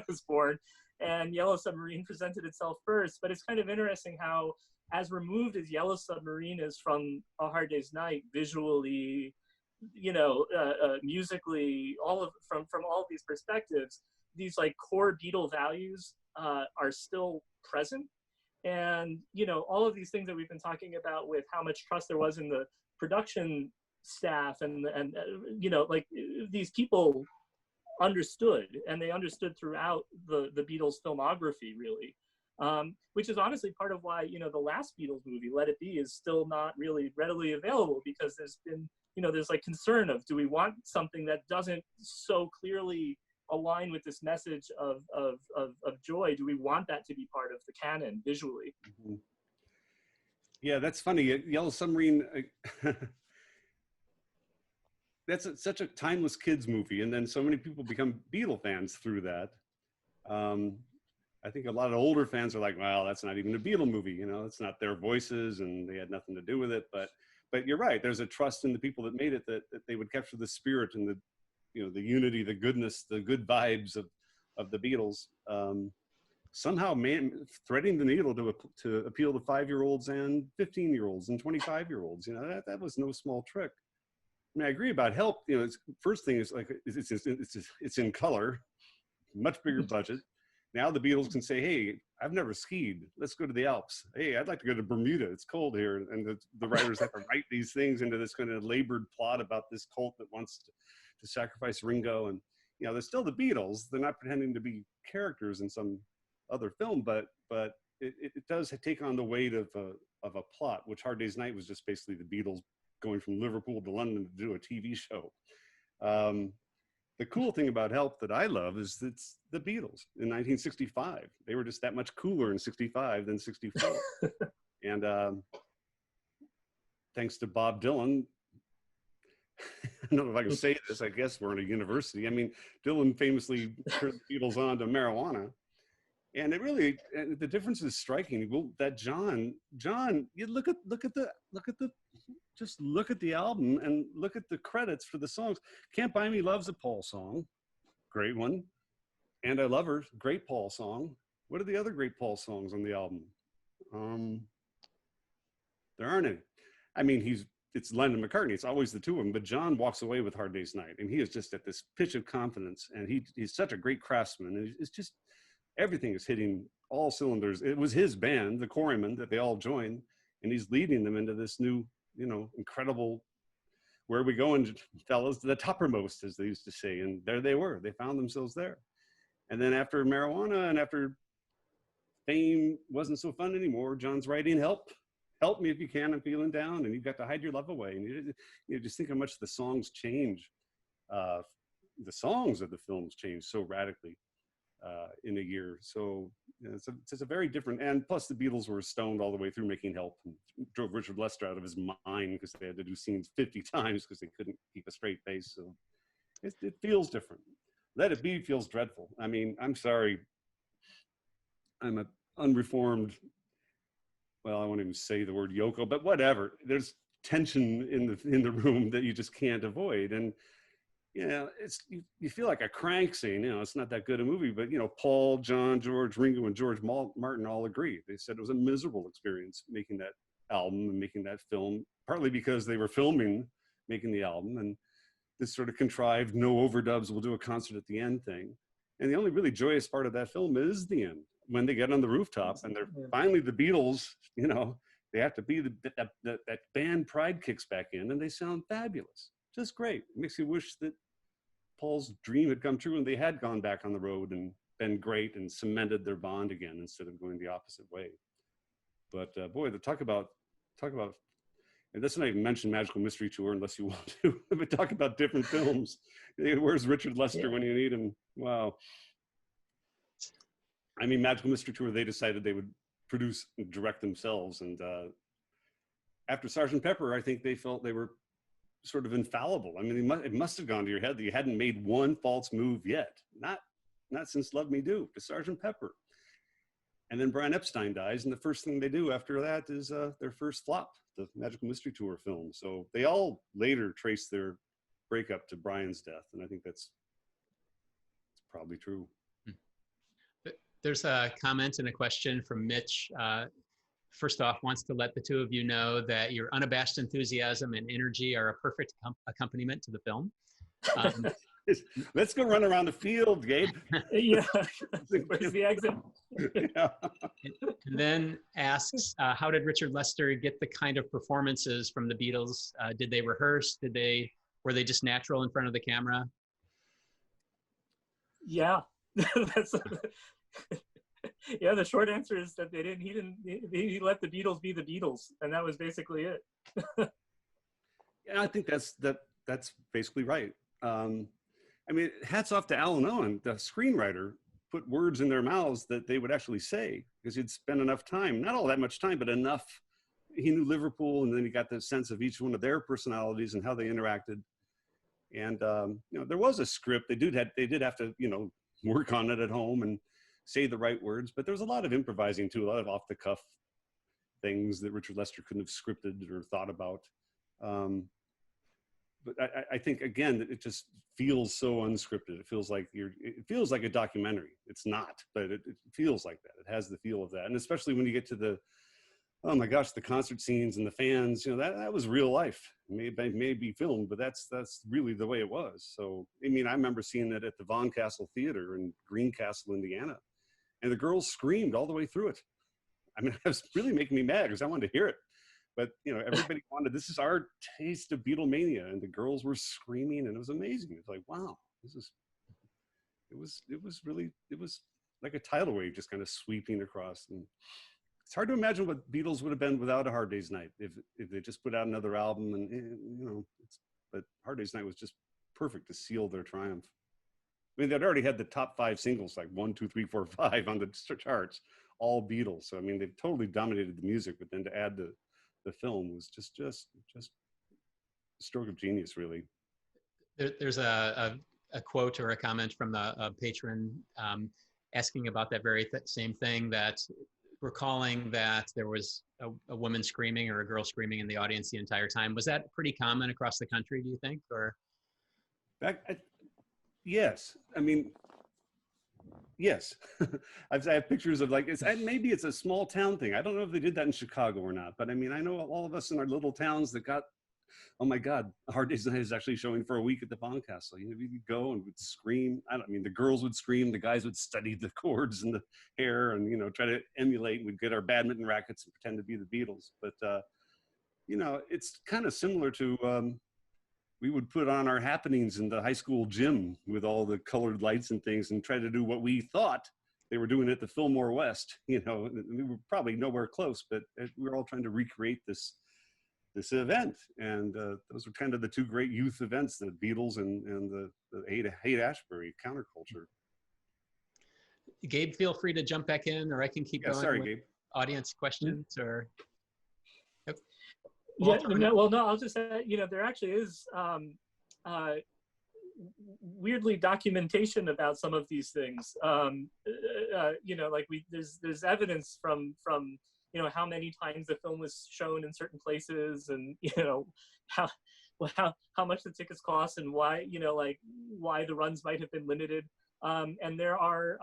was born, and Yellow Submarine presented itself first. But it's kind of interesting how, as removed as Yellow Submarine is from A Hard Day's Night, visually, you know, musically, from all of these perspectives, these like core Beatle values are still present. And, you know, all of these things that we've been talking about with how much trust there was in the production staff and you know, like these people understood, and they understood throughout the Beatles filmography, really. Which is honestly part of why, you know, the last Beatles movie, Let It Be, is still not really readily available, because there's been, you know, there's like concern of, do we want something that doesn't so clearly align with this message of joy? Do we want that to be part of the canon visually? Mm-hmm. Yeah, that's funny. Yellow Submarine, that's such a timeless kids movie, and then so many people become Beatle fans through that. I think a lot of older fans are like, well, that's not even a Beatle movie, you know, it's not their voices and they had nothing to do with it. But you're right, there's a trust in the people that made it that they would capture the spirit and the, you know, the unity, the goodness, the good vibes of the Beatles. Somehow threading the needle to appeal to 5-year-olds and 15-year-olds and 25-year-olds, you know, that was no small trick. I mean, I agree about Help. You know, first thing is like, it's in color, much bigger budget. Now the Beatles can say, hey, I've never skied. Let's go to the Alps. Hey, I'd like to go to Bermuda. It's cold here. And the writers have to write these things into this kind of labored plot about this cult that wants to sacrifice Ringo. And, you know, they're still the Beatles. They're not pretending to be characters in some other film, but it does take on the weight of a plot, which Hard Day's Night was just basically the Beatles going from Liverpool to London to do a TV show. The cool thing about Help that I love is it's the Beatles in 1965. They were just that much cooler in 65 than 64. And thanks to Bob Dylan, I don't know if I can say this, I guess we're in a university. I mean, Dylan famously turned the Beatles on to marijuana. And it really, and the difference is striking. Well, that John, you look at the album and look at the credits for the songs. Can't Buy Me Love's a Paul song, great one. And I Love Her, great Paul song. What are the other great Paul songs on the album? There aren't any. I mean, it's Lennon and McCartney. It's always the two of them. But John walks away with Hard Day's Night, and he is just at this pitch of confidence. And he's such a great craftsman. And it's just everything is hitting all cylinders. It was his band, the Quarrymen, that they all joined, and he's leading them into this new, incredible, where are we going, fellas, the toppermost, as they used to say. And there they were. They found themselves there. And then after marijuana and after fame wasn't so fun anymore, John's writing Help Me If You Can, I'm feeling down, and you've got to hide your love away. And you just think how much the songs change. The songs of the films change so radically in a year. So it's a very different, and plus the Beatles were stoned all the way through making Help, and drove Richard Lester out of his mind because they had to do scenes 50 times because they couldn't keep a straight face. So it feels different. Let It Be feels dreadful. I mean, I'm sorry. I'm an unreformed, well, I won't even say the word Yoko, but whatever. There's tension in the room that you just can't avoid. And, it's you feel like a crank saying, it's not that good a movie, but, Paul, John, George, Ringo, and George Martin all agree. They said it was a miserable experience making that album and making that film, partly because they were making the album, and this sort of contrived, no overdubs, we'll do a concert at the end thing. And the only really joyous part of that film is the end, when they get on the rooftop and they're finally the Beatles, they have to be that band pride kicks back in, and they sound fabulous. Just great. It makes you wish that Paul's dream had come true and they had gone back on the road and been great and cemented their bond again instead of going the opposite way. But boy, talk about, and let's not even mention Magical Mystery Tour unless you want to, but talk about different films. Where's Richard Lester when you need him? Wow. I mean, Magical Mystery Tour, they decided they would produce and direct themselves. And after Sgt. Pepper, I think they felt they were sort of infallible. I mean, it must have gone to your head that you hadn't made one false move yet. Not since Love Me Do, to Sgt. Pepper. And then Brian Epstein dies, and the first thing they do after that is their first flop, the Magical Mystery Tour film. So they all later trace their breakup to Brian's death, and I think it's probably true. There's a comment and a question from Mitch. First off, wants to let the two of you know that your unabashed enthusiasm and energy are a perfect accompaniment to the film. Let's go run around the field, Gabe. Yeah, where's the exit? Yeah. And then asks, how did Richard Lester get the kind of performances from the Beatles? Did they rehearse? Were they just natural in front of the camera? Yeah, yeah. The short answer is that he let the Beatles be the Beatles, and that was basically it. Yeah, I think that's basically right. I mean, hats off to Alan Owen, the screenwriter, put words in their mouths that they would actually say because he'd spent enough time, not all that much time, but enough. He knew Liverpool, and then he got the sense of each one of their personalities and how they interacted. And there was a script. They did have to work on it at home and say the right words, but there was a lot of improvising too, a lot of off the cuff things that Richard Lester couldn't have scripted or thought about. But I think again that it just feels so unscripted. It feels like a documentary. It's not, but it feels like that. It has the feel of that, and especially when you get to the, oh my gosh, the concert scenes and the fans. That was real life. It may be filmed, but that's really the way it was. So I mean, I remember seeing it at the Von Castle Theater in Greencastle, Indiana, and the girls screamed all the way through it. I mean, it was really making me mad because I wanted to hear it. But everybody wanted, this is our taste of Beatlemania, and the girls were screaming, and it was amazing. It's like, wow, it was like a tidal wave just kind of sweeping across. And it's hard to imagine what Beatles would have been without A Hard Day's Night if they just put out another album and, you know, but Hard Day's Night was just perfect to seal their triumph. I mean, they'd already had the top 5 singles, like 1, 2, 3, 4, 5 on the charts, all Beatles. So, I mean, they've totally dominated the music, but then to add the film was just a stroke of genius, really. There's a quote or a comment from a patron asking about that very same thing, that recalling that there was a woman screaming or a girl screaming in the audience the entire time. Was that pretty common across the country, do you think? Or yes, I mean, yes. I have pictures of, like, maybe it's a small town thing. I don't know if they did that in Chicago or not, but I mean, I know all of us in our little towns that got, oh my God, A Hard Day's Night is actually showing for a week at the Castle. You know, we could go and would scream. I mean, the girls would scream, the guys would study the chords and the hair and, you know, try to emulate. We'd get our badminton rackets and pretend to be the Beatles. But, you know, it's kind of similar to, we would put on our happenings in the high school gym with all the colored lights and things and try to do what we thought they were doing at the Fillmore West. You know, we were probably nowhere close, but we were all trying to recreate this event. And those were kind of the 2 great youth events, the Beatles and the Haight-Ashbury counterculture. Gabe, feel free to jump back in, or I can keep going. Sorry, with Gabe. Audience questions or. Yep. Well, no, I'll just say, you know, there actually is weirdly documentation about some of these things. You know, like there's evidence from you know, how many times the film was shown in certain places, and, you know, how much the tickets cost, and why, you know, like why the runs might have been limited. And there are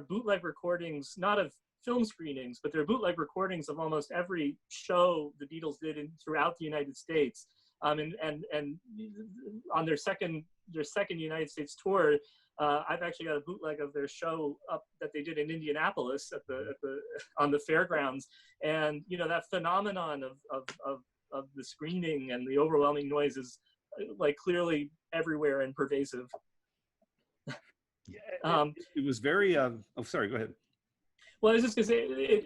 bootleg recordings, not of film screenings, but there are bootleg recordings of almost every show the Beatles did throughout the United States. And on their second United States tour, I've actually got a bootleg of their show up that they did in Indianapolis on the fairgrounds. And, you know, that phenomenon of the screaming and the overwhelming noise is, like, clearly everywhere and pervasive. It was very, oh, sorry, go ahead. Well, I was just going to say,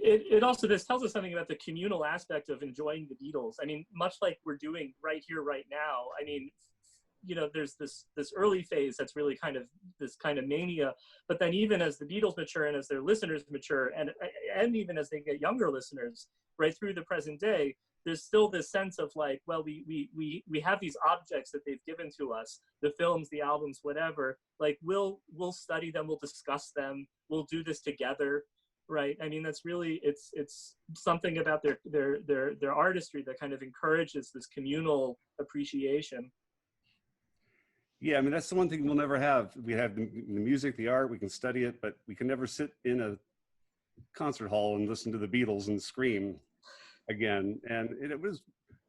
it also, this tells us something about the communal aspect of enjoying the Beatles. I mean, much like we're doing right here, right now. I mean, you know, there's this early phase that's really kind of this kind of mania, but then even as the Beatles mature and as their listeners mature, and even as they get younger listeners right through the present day, there's still this sense of, like, well, we have these objects that they've given to us, the films, the albums, whatever. Like, we'll study them, we'll discuss them, we'll do this together. Right. I mean, that's really, it's something about their artistry that kind of encourages this communal appreciation. Yeah, I mean, that's the one thing we'll never have. We have the music, the art, we can study it, but we can never sit in a concert hall and listen to the Beatles and scream again. And it was,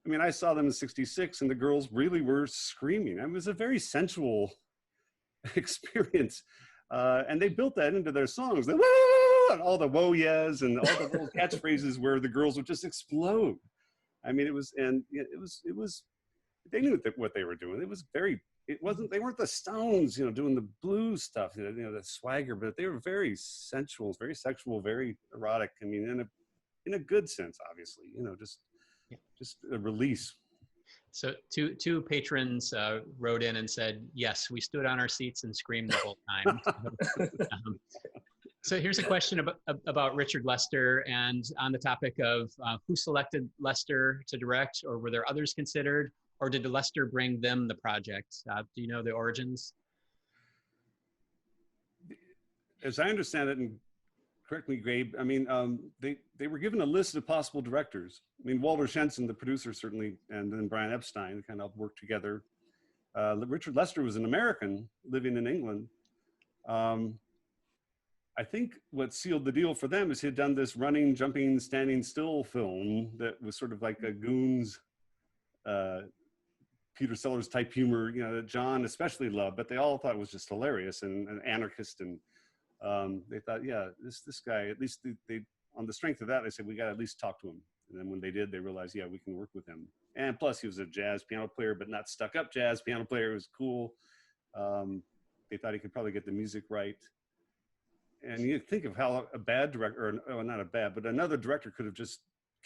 I mean, I saw them in '66 and the girls really were screaming. It was a very sensual experience. And they built that into their songs. And all the whoa yes and all the little catchphrases where the girls would just explode. I mean, it was, they knew what they were doing. They weren't the Stones, you know, doing the blues stuff, you know, the swagger, but they were very sensual, very sexual, very erotic. I mean, in a good sense, obviously, you know, just a release. So two patrons wrote in and said, yes, we stood on our seats and screamed the whole time. So here's a question about Richard Lester, and on the topic of who selected Lester to direct, or were there others considered, or did Lester bring them the project? Do you know the origins? As I understand it, and correct me, Gabe, I mean, they were given a list of possible directors. I mean, Walter Shenson, the producer, certainly, and then Brian Epstein kind of worked together. Richard Lester was an American living in England. I think what sealed the deal for them is he had done this running, jumping, standing still film that was sort of like a Goons, Peter Sellers type humor, you know, that John especially loved, but they all thought it was just hilarious and an anarchist. And they thought, yeah, this guy, at least they on the strength of that, they said, we got to at least talk to him. And then when they did, they realized, yeah, we can work with him. And plus he was a jazz piano player, but not stuck up jazz piano player. It was cool. They thought he could probably get the music right. And you think of how a bad director, or not a bad, but another director could have just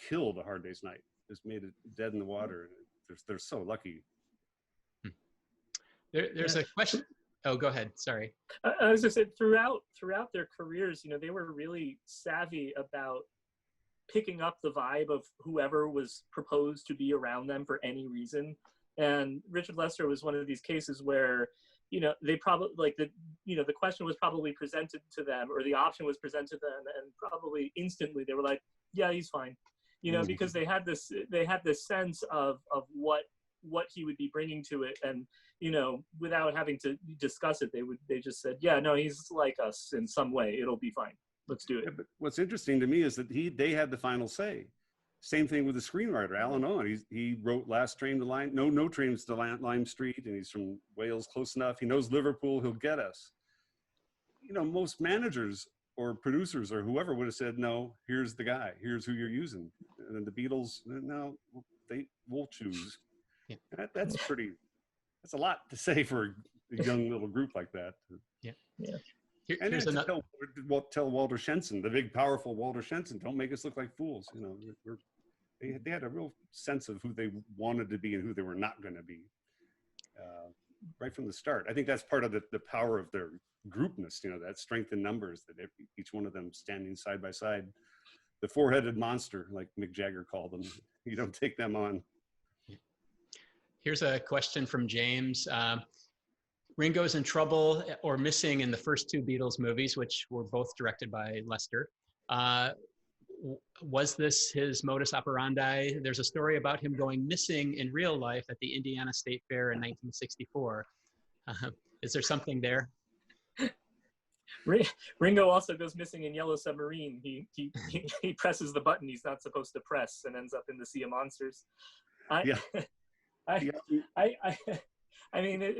killed A Hard Day's Night, just made it dead in the water. They're so lucky. There's a question. Oh, go ahead. Sorry. I was just saying, throughout their careers, they were really savvy about picking up the vibe of whoever was proposed to be around them for any reason. And Richard Lester was one of these cases where, they probably the question was probably presented to them, or the option was presented to them, and probably instantly they were like, yeah, he's fine, because they had this sense of what he would be bringing to it, and without having to discuss it, they just said, yeah, no, he's like us in some way, it'll be fine, let's do it. Yeah, but what's interesting to me is that they had the final say. Same thing with the screenwriter, Alan Owen. He wrote Last Train to Lime, no trains to Lime Street, and he's from Wales, close enough. He knows Liverpool, he'll get us. Most managers or producers or whoever would have said, no, here's the guy, here's who you're using. And then the Beatles, no, they will choose. Yeah. That's a lot to say for a young little group like that. Yeah. And then tell Walter Shenson, the big, powerful Walter Shenson, don't make us look like fools. They had a real sense of who they wanted to be and who they were not going to be right from the start. I think that's part of the power of their groupness, that strength in numbers, that each one of them standing side by side. The four-headed monster, like Mick Jagger called them. You don't take them on. Here's a question from James. Ringo's in trouble or missing in the first two Beatles movies, which were both directed by Lester. Was this his modus operandi? There's a story about him going missing in real life at the Indiana State Fair in 1964. Is there something there? Ringo also goes missing in Yellow Submarine. He presses the button he's not supposed to press and ends up in the Sea of Monsters. I mean,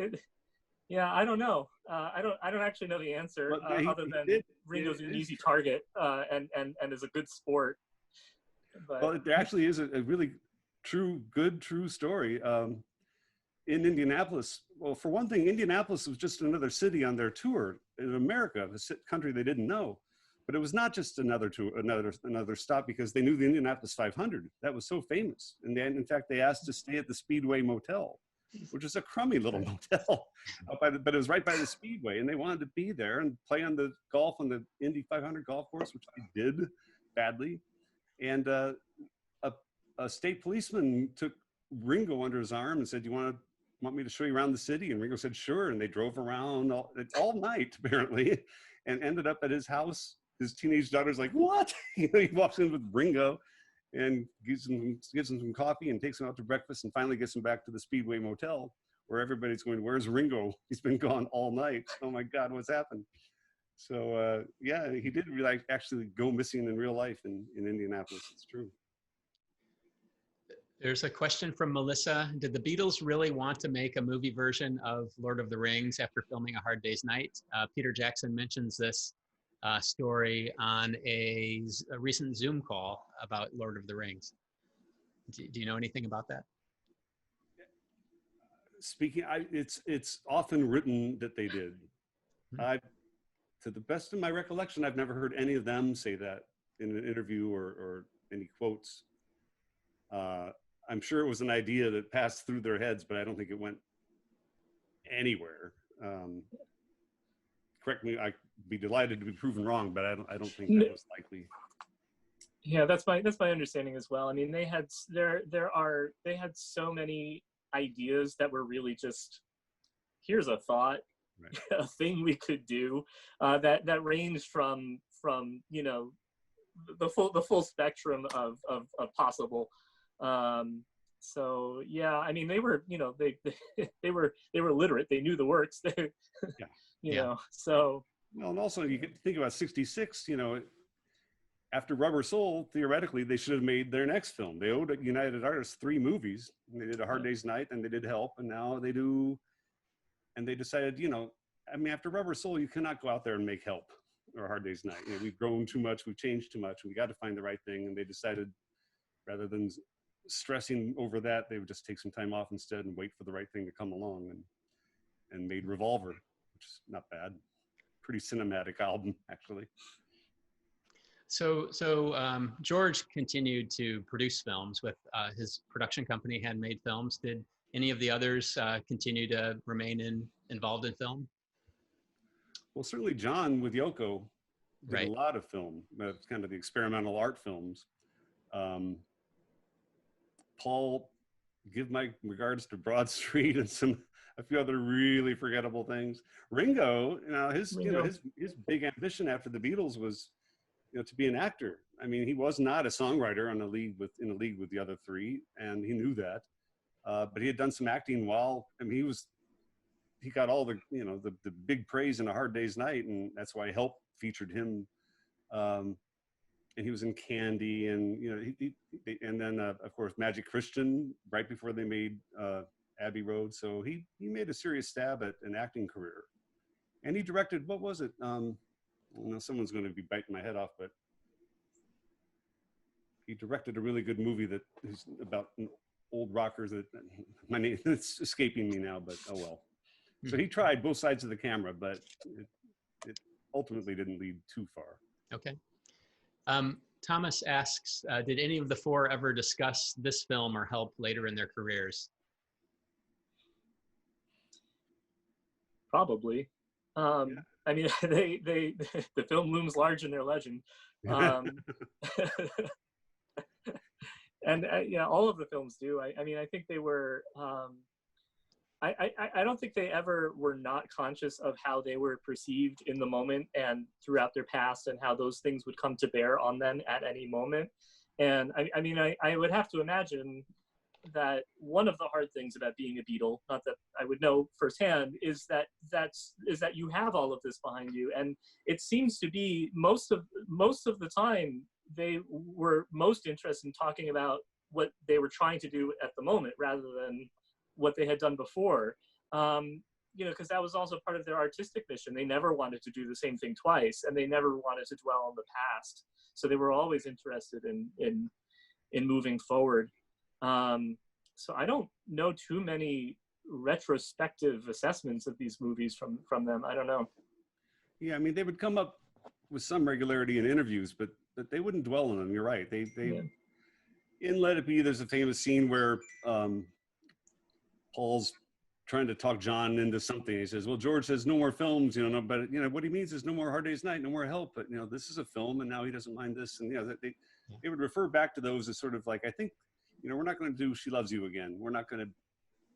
yeah, I don't know. I don't actually know the answer, other than Ringo's an easy target and is a good sport. But, well, there actually is a really true story. In Indianapolis, well, for one thing, Indianapolis was just another city on their tour in America, a country they didn't know. But it was not just another stop, because they knew the Indianapolis 500. That was so famous. And then, in fact, they asked to stay at the Speedway Motel, which is a crummy little motel, but it was right by the Speedway. And they wanted to be there and play on the golf on the Indy 500 golf course, which they did badly. And a state policeman took Ringo under his arm and said, want me to show you around the city? And Ringo said, sure. And they drove around all night, apparently, and ended up at his house. His teenage daughter's like, what? He walks in with Ringo and gives him some coffee and takes him out to breakfast, and finally gets him back to the Speedway Motel, where everybody's going, where's Ringo? He's been gone all night. Oh my God, what's happened? So yeah, he did really actually go missing in real life in Indianapolis. It's true. There's a question from Melissa. Did the Beatles really want to make a movie version of Lord of the Rings after filming A Hard Day's Night? Peter Jackson mentions this story on a recent Zoom call about Lord of the Rings. Do you know anything about that? It's often written that they did. To the best of my recollection, I've never heard any of them say that in an interview or any quotes. I'm sure it was an idea that passed through their heads, but I don't think it went anywhere. Correct me, I'd be delighted to be proven wrong, but I don't think that was likely. Yeah, that's my understanding as well. I mean, they had so many ideas that were really just, here's a thought, right. A thing we could do, that ranged from the full spectrum of possible. So yeah, I mean, they were they were literate. They knew the works. So. Well, and also you could think about '66. After Rubber Soul, theoretically, they should have made their next film. They owed United Artists 3 movies. They did A Hard Day's Night, and they did Help, and now they do. And they decided, I mean, after Rubber Soul, you cannot go out there and make Help or A Hard Day's Night. We've grown too much, we've changed too much, we got to find the right thing. And they decided, rather than stressing over that, they would just take some time off instead and wait for the right thing to come along, and made Revolver, which is not bad. pretty cinematic album, actually. So George continued to produce films with his production company, Handmade Films. Did any of the others continue to remain involved in film? Well, certainly John with Yoko did Right. a lot of film, kind of the experimental art films. Paul, give my regards to Broad Street and a few other really forgettable things. Ringo, his big ambition after the Beatles was, to be an actor. I mean, he was not a songwriter in a league with the other three, and he knew that. But he had done some acting he got all the big praise in A Hard Day's Night, and that's why Help featured him. And he was in Candy, and and then of course Magic Christian right before they made Abbey Road. So he made a serious stab at an acting career, and he directed, what was it? Someone's going to be biting my head off, but he directed a really good movie that is about old rockers. That my name it's escaping me now, but oh well. So he tried both sides of the camera, but it ultimately didn't lead too far. Okay. Thomas asks, did any of the four ever discuss this film or Help later in their careers? Probably. I mean, the film looms large in their legend. And all of the films do. I mean, I think they were, I don't think they ever were not conscious of how they were perceived in the moment and throughout their past, and how those things would come to bear on them at any moment. And I mean, I would have to imagine that one of the hard things about being a Beatle, not that I would know firsthand, is that you have all of this behind you. And it seems to be most of the time they were most interested in talking about what they were trying to do at the moment rather than what they had done before. Because that was also part of their artistic mission. They never wanted to do the same thing twice, and they never wanted to dwell on the past. So they were always interested in moving forward. So I don't know too many retrospective assessments of these movies from them. I don't know. Yeah, I mean, they would come up with some regularity in interviews, but they wouldn't dwell on them. You're right. In Let It Be, there's a famous scene where Paul's trying to talk John into something. He says, well, George says no more films, but what he means is no more Hard Day's Night, no more Help, but this is a film, and now he doesn't mind this. And they would refer back to those as sort of like, I think, we're not going to do She Loves You again. We're not going to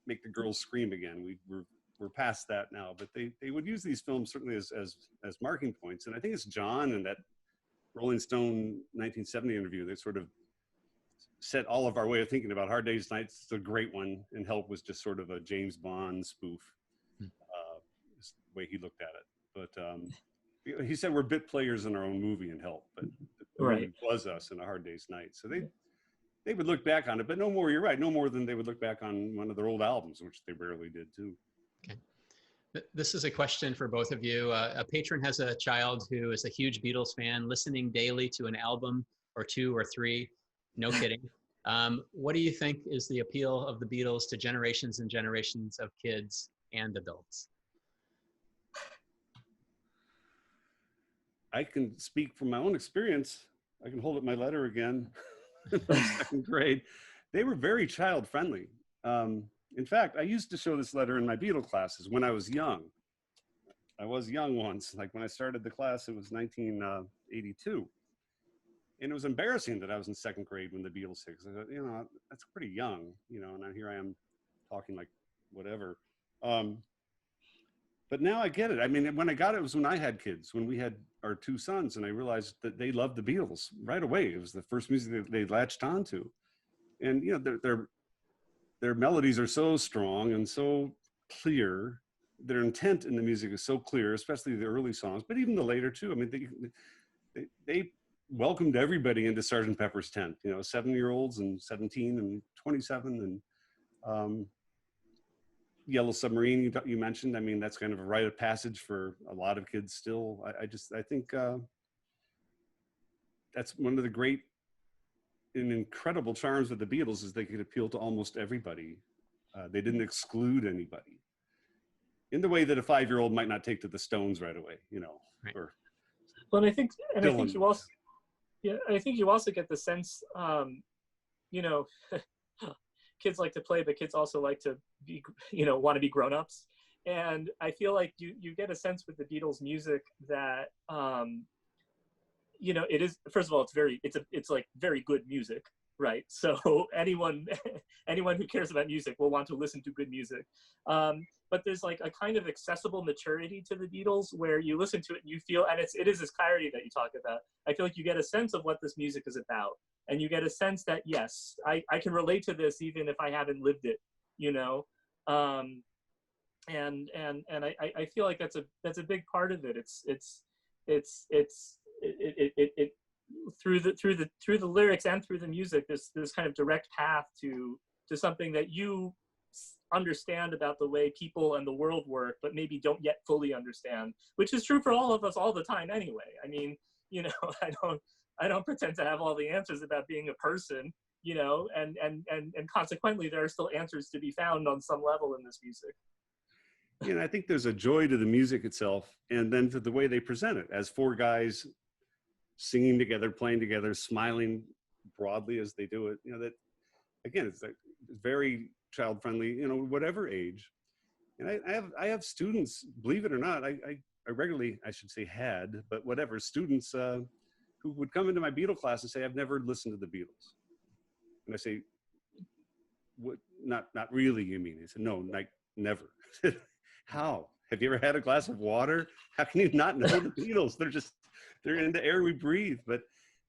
make the girls scream again. We're past that now. But they would use these films certainly as marking points. And I think it's John in that Rolling Stone 1970 interview that sort of set all of our way of thinking about Hard Day's Night. It's a great one, and Help was just sort of a James Bond spoof, the way he looked at it. But he said we're bit players in our own movie in Help, but the movie was us in A Hard Day's Night. So they would look back on it, but no more, you're right, no more than they would look back on one of their old albums, which they rarely did too. Okay. This is a question for both of you. A patron has a child who is a huge Beatles fan, listening daily to an album or two or three. No kidding. What do you think is the appeal of the Beatles to generations and generations of kids and adults? I can speak from my own experience. I can hold up my letter again. From second grade. They were very child friendly. In fact, I used to show this letter in my Beatle classes when I was young. I was young once, like when I started the class, it was 1982. And it was embarrassing that I was in second grade when the Beatles hit. I thought, that's pretty young, and now here I am talking like whatever. But now I get it. I mean, when I got it, it was when I had kids, when we had our two sons, and I realized that they loved the Beatles right away. It was the first music they latched onto. And, their melodies are so strong and so clear. Their intent in the music is so clear, especially the early songs, but even the later too. I mean, they welcomed everybody into Sgt. Pepper's tent, 7-year-olds and 17 and 27 and Yellow Submarine you mentioned. I mean, that's kind of a rite of passage for a lot of kids still. I think that's one of the great and incredible charms of the Beatles is they could appeal to almost everybody. They didn't exclude anybody. in the way that a 5-year-old might not take to the Stones right away, you know, Right. or Well, I think Dylan. you also, yeah, I think you also get the sense, you know, kids like to play, but kids also like to be, you know, want to be grown-ups. And I feel like you get a sense with the Beatles music that, you know, it is, first of all, it's like very good music, right? So anyone who cares about music will want to listen to good music. But there's like a kind of accessible maturity to the Beatles where you listen to it and you feel, and it is this clarity that you talk about. I feel like you get a sense of what this music is about. And you get a sense that, yes, I can relate to this even if I haven't lived it, you know? And I feel like that's a big part of it. It through the lyrics and through the music, there's kind of direct path to something that you understand about the way people and the world work, but maybe don't yet fully understand, which is true for all of us all the time anyway. I mean, you know, I don't pretend to have all the answers about being a person, you know, and consequently there are still answers to be found on some level in this music. You know, I think there's a joy to the music itself, and then to the way they present it as 4 guys singing together, playing together, smiling broadly as they do it. You know, that again, it's like very child friendly, you know, whatever age. And I have students, believe it or not, I regularly, I should say had, but whatever, students who would come into my Beatle class and say, I've never listened to the Beatles. And I say, what, not really, you mean? They said, no, like never. How? Have you ever had a glass of water? How can you not know the Beatles? They're in the air we breathe.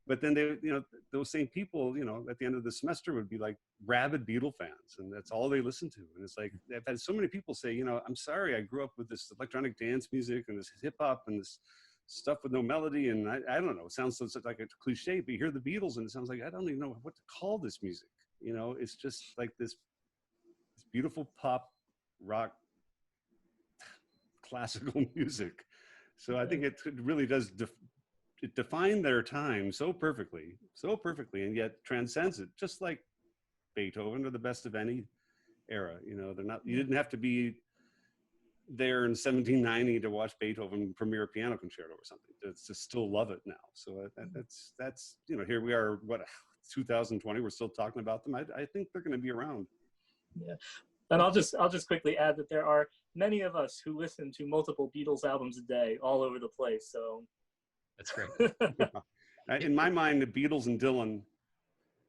But then they, you know, those same people, you know, at the end of the semester would be like rabid Beatle fans, and that's all they listen to. And it's like, I've had so many people say, you know, I'm sorry, I grew up with this electronic dance music and this hip hop and this stuff with no melody, and I don't know, it sounds so like a cliche, but you hear the Beatles and it sounds like, I don't even know what to call this music. You know, it's just like this beautiful pop rock classical music. So I think it really does it defined their time so perfectly, and yet transcends it, just like Beethoven or the best of any era. You know, you didn't have to be there in 1790 to watch Beethoven premiere a piano concerto or something to still love it now. So that's you know, here we are, 2020, we're still talking about them. I think they're going to be around. Yeah. And I'll just quickly add that there are many of us who listen to multiple Beatles albums a day all over the place. So That's great. In my mind, the Beatles and Dylan,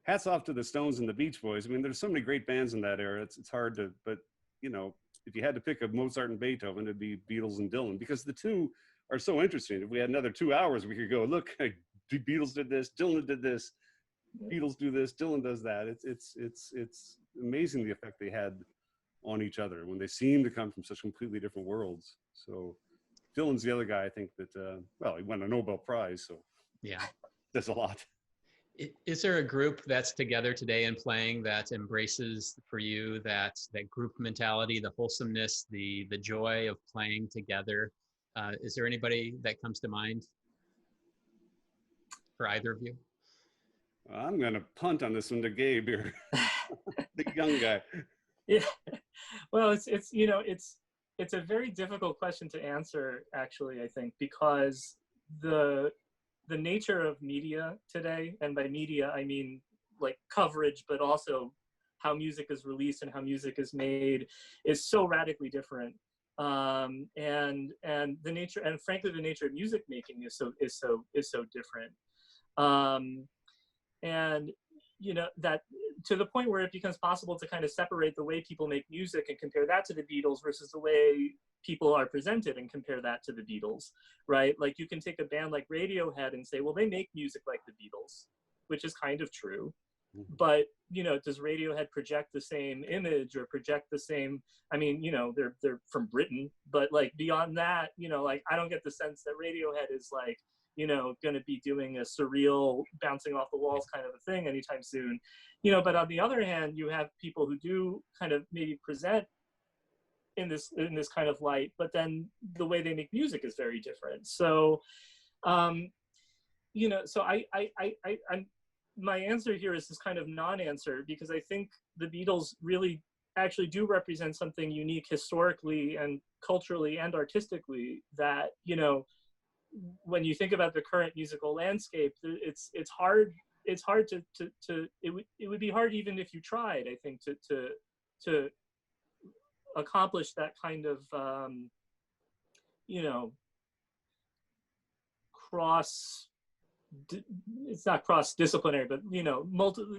hats off to the Stones and the Beach Boys. I mean, there's so many great bands in that era. It's hard to, but you know, if you had to pick a Mozart and Beethoven, it'd be Beatles and Dylan, because the two are so interesting. If we had another 2 hours, we could go, look, the Beatles did this, Dylan did this, Beatles do this, Dylan does that. It's amazing the effect they had on each other when they seem to come from such completely different worlds. So Dylan's the other guy, I think that, well, he won a Nobel Prize, so Yeah. that's a lot. Is there a group that's together today and playing that embraces for you that group mentality, the wholesomeness, the joy of playing together? Is there anybody that comes to mind for either of you? I'm going to punt on this one to Gabe here, the young guy. yeah, well, it's you know, it's a very difficult question to answer, actually, I think, because the nature of media today, and by media I mean like coverage, but also how music is released and how music is made, is so radically different. And the nature, and frankly, the nature of music making is so different. And you know, that to the point where it becomes possible to kind of separate the way people make music and compare that to the Beatles versus the way people are presented and compare that to the Beatles, right? Like you can take a band like Radiohead and say, well, they make music like the Beatles, which is kind of true. But, you know, does Radiohead project the same image or project the same, I mean, you know, they're from Britain, but like beyond that, you know, like I don't get the sense that Radiohead is like, you know, going to be doing a surreal bouncing off the walls kind of a thing anytime soon, you know. But on the other hand, you have people who do kind of maybe present in this kind of light, but then the way they make music is very different. So, you know, so I'm my answer here is this kind of non-answer, because I think the Beatles really actually do represent something unique historically and culturally and artistically that, you know, when you think about the current musical landscape, it's hard it would be hard even if you tried, I think, to accomplish that kind of you know, cross, it's not cross-disciplinary, but, you know,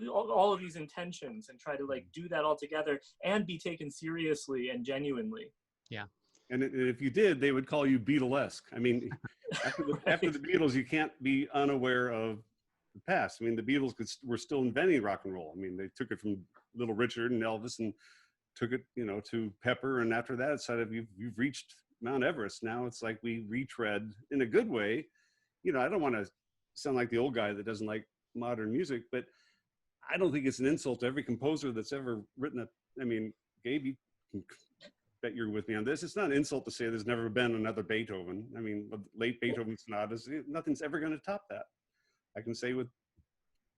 all of these intentions, and try to like do that all together and be taken seriously and genuinely. Yeah. And if you did, they would call you Beatlesque. I mean, after the Beatles, you can't be unaware of the past. I mean, the Beatles were still inventing rock and roll. I mean, they took it from Little Richard and Elvis and took it, you know, to Pepper. And after that, it's sort of, you've reached Mount Everest. Now it's like we retread in a good way. You know, I don't want to sound like the old guy that doesn't like modern music, but I don't think it's an insult to every composer that's ever written I mean, Gabe, you can bet you're with me on this. It's not an insult to say there's never been another Beethoven. I mean, late Beethoven sonatas, nothing's ever going to top that. I can say with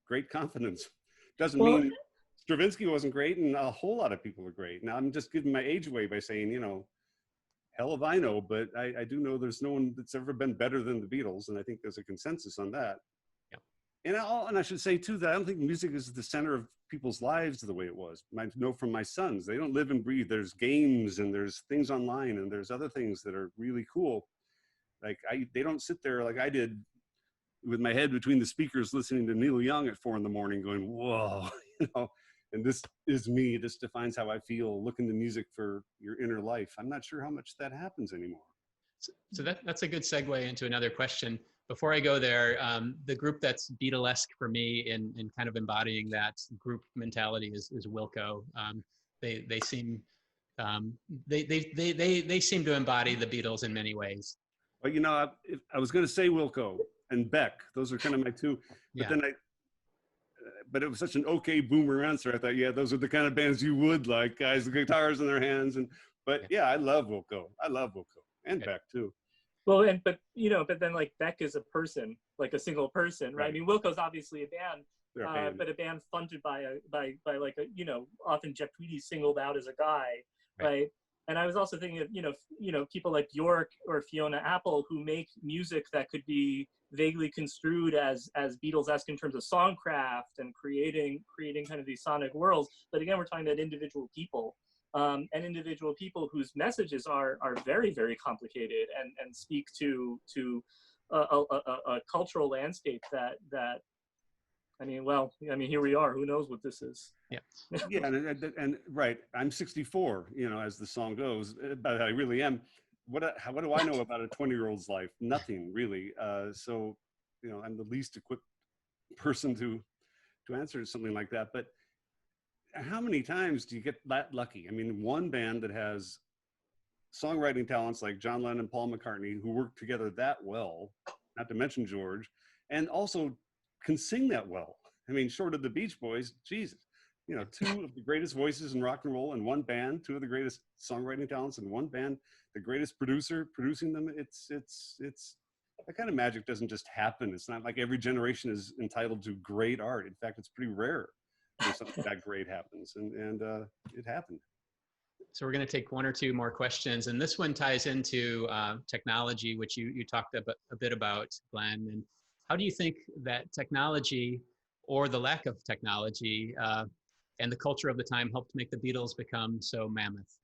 great confidence. Doesn't mean Stravinsky wasn't great, and a whole lot of people are great. Now, I'm just giving my age away by saying, you know, hell if I know, but I do know there's no one that's ever been better than the Beatles, and I think there's a consensus on that. Yeah. And I should say too that I don't think music is the center of people's lives the way it was. I know from my sons, they don't live and breathe. There's games and there's things online and there's other things that are really cool. Like they don't sit there like I did with my head between the speakers listening to Neil Young at 4 a.m. going, whoa, you know. And this is me. This defines how I feel. Looking to music for your inner life. I'm not sure how much that happens anymore. So that's a good segue into another question. Before I go there, the group that's Beatlesque for me in kind of embodying that group mentality is Wilco. They seem they seem to embody the Beatles in many ways. Well, you know, I was going to say Wilco and Beck. Those are kind of my two. But then but it was such an okay boomer answer. I thought, yeah, those are the kind of bands you would like, guys with guitars in their hands. But I love Wilco. I love Wilco and Beck too. Well, but then like Beck is a person, like a single person, right? I mean, Wilco's obviously a band, but a band funded by like a, you know, often Jeff Tweedy singled out as a guy, right? And I was also thinking of, you know, people like Bjork or Fiona Apple who make music that could be vaguely construed as Beatles-esque in terms of songcraft and creating kind of these sonic worlds. But again, we're talking about individual people, and individual people whose messages are very, very complicated and speak to a cultural landscape that I mean, here we are. Who knows what this is? Yeah. Yeah, and right. I'm 64. You know, as the song goes, but I really am. What do I know about a 20-year-old's life? Nothing really. So, you know, I'm the least equipped person to answer something like that. But how many times do you get that lucky? I mean, one band that has songwriting talents like John Lennon and Paul McCartney, who work together that well, not to mention George, and also can sing that well. I mean, short of the Beach Boys, Jesus. You know, two of the greatest voices in rock and roll in one band, two of the greatest songwriting talents in one band, the greatest producer producing them. It's that kind of magic doesn't just happen. It's not like every generation is entitled to great art. In fact, it's pretty rare when something that great happens, and it happened. So we're going to take one or two more questions, and this one ties into technology, which you talked a bit about, Glenn. And how do you think that technology, or the lack of technology, and the culture of the time helped make the Beatles become so mammoth?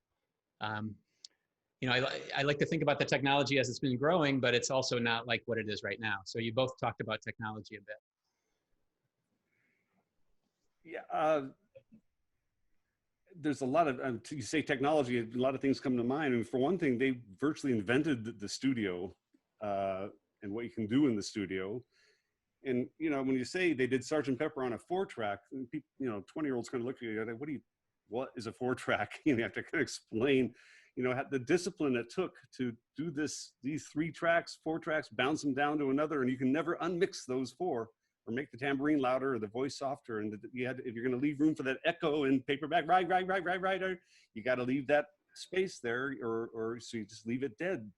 You know, I like to think about the technology as it's been growing, but it's also not like what it is right now. So you both talked about technology a bit. Yeah, there's a lot of, you say technology, a lot of things come to mind. And for one thing, they virtually invented the studio and what you can do in the studio. And, you know, when you say they did Sgt. Pepper on a 4-track, people, you know, 20-year-olds kind of look at you like, what is a 4-track? You know, you have to kind of explain, you know, the discipline it took to do these 3 tracks, 4 tracks, bounce them down to another, and you can never unmix those 4 or make the tambourine louder or the voice softer. And you had, if you're going to leave room for that echo in paperback, right, you got to leave that space there, or so you just leave it dead.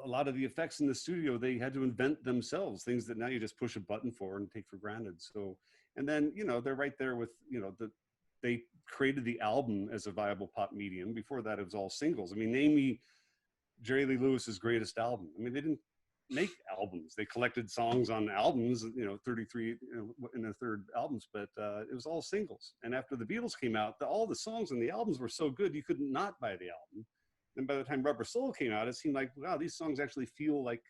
A lot of the effects in the studio, they had to invent themselves, things that now you just push a button for and take for granted. So, and then, you know, they're right there with, you know, they created the album as a viable pop medium. Before that, it was all singles. I mean, name me Jerry Lee Lewis's greatest album. I mean, they didn't make albums. They collected songs on albums, 33 in the third albums, but it was all singles. And after the Beatles came out, all the songs and the albums were so good, you could not buy the album. And by the time Rubber Soul came out, it seemed like, wow, these songs actually feel like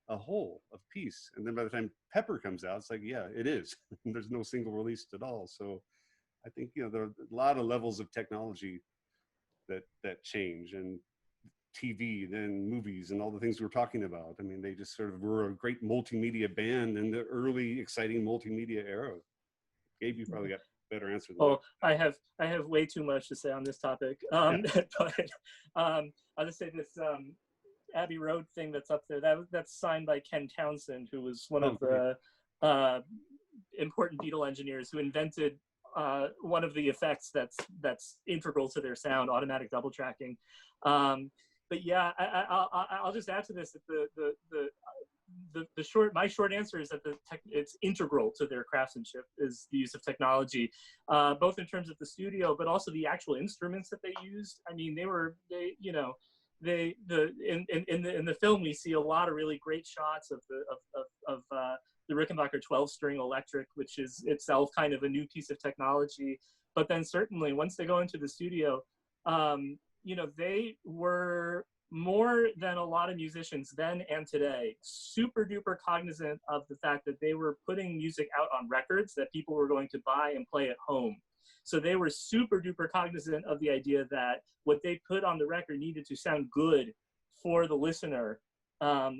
a whole of piece. And then by the time Pepper comes out, it's like, yeah, it is. There's no single released at all. So I think, there are a lot of levels of technology that change, and TV, then movies, and all the things we're talking about. I mean, they just sort of were a great multimedia band in the early, exciting multimedia era. Gabe, you probably got a better answer than that. I have way too much to say on this topic. But I'll just say this Abbey Road thing that's up there, that's signed by Ken Townsend, who was one of the important Beatle engineers who invented one of the effects that's integral to their sound, automatic double tracking. But yeah, I'll just add to this that my short answer is that it's integral to their craftsmanship is the use of technology, both in terms of the studio, but also the actual instruments that they used. I mean, in the film we see a lot of really great shots of the Rickenbacker 12-string electric, which is itself kind of a new piece of technology. But then certainly once they go into the studio, they were more than a lot of musicians then and today, super duper cognizant of the fact that they were putting music out on records that people were going to buy and play at home. So they were super duper cognizant of the idea that what they put on the record needed to sound good for the listener,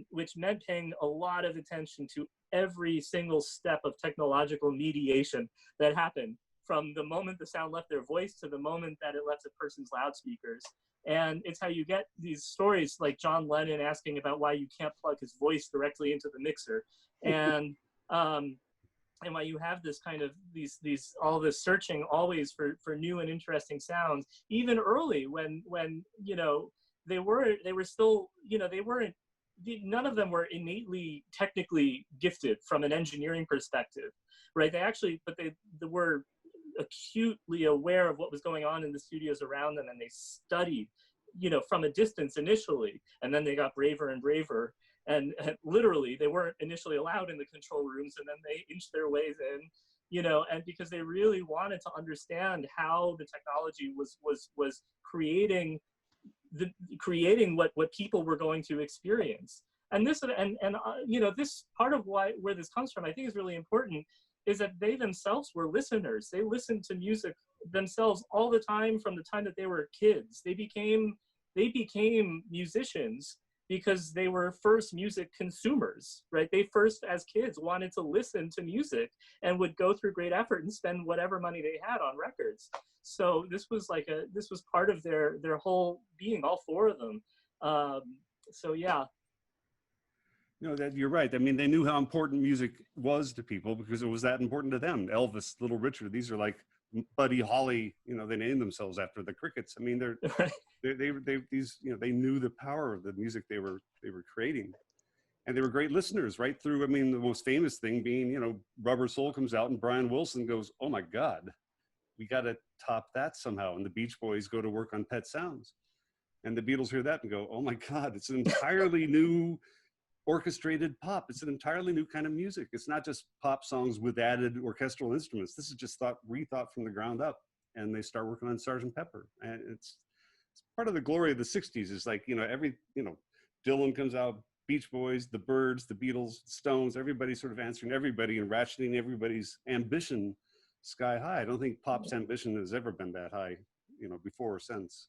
which meant paying a lot of attention to every single step of technological mediation that happened from the moment the sound left their voice to the moment that it left a person's loudspeakers. And it's how you get these stories like John Lennon asking about why you can't plug his voice directly into the mixer. And why you have this kind of all this searching always for new and interesting sounds, even early when they were still, they weren't, none of them were innately technically gifted from an engineering perspective, right? But they were acutely aware of what was going on in the studios around them, and they studied, from a distance initially, and then they got braver and braver. And literally, they weren't initially allowed in the control rooms, and then they inched their ways in, and because they really wanted to understand how the technology was creating what people were going to experience. And this this part of where this comes from, I think, is really important, is that they themselves were listeners. They listened to music themselves all the time from the time that they were kids. They became musicians because they were first music consumers, right? They first, as kids, wanted to listen to music and would go through great effort and spend whatever money they had on records. So this was part of their whole being, all four of them. So yeah. That you're right. I mean, they knew how important music was to people because it was that important to them. Elvis, Little Richard, these are like Buddy Holly. They named themselves after the Crickets. I mean, they knew the power of the music they were creating, and they were great listeners right through. I mean, the most famous thing being, Rubber Soul comes out and Brian Wilson goes, "Oh my God, we got to top that somehow." And the Beach Boys go to work on Pet Sounds, and the Beatles hear that and go, "Oh my God, it's an entirely new." Orchestrated pop. It's an entirely new kind of music. It's not just pop songs with added orchestral instruments. This is just rethought from the ground up. And they start working on Sgt. Pepper. And it's part of the glory of the 60s is like, Dylan comes out, Beach Boys, the Byrds, the Beatles, Stones, everybody sort of answering everybody and ratcheting everybody's ambition sky high. I don't think pop's ambition has ever been that high, before or since.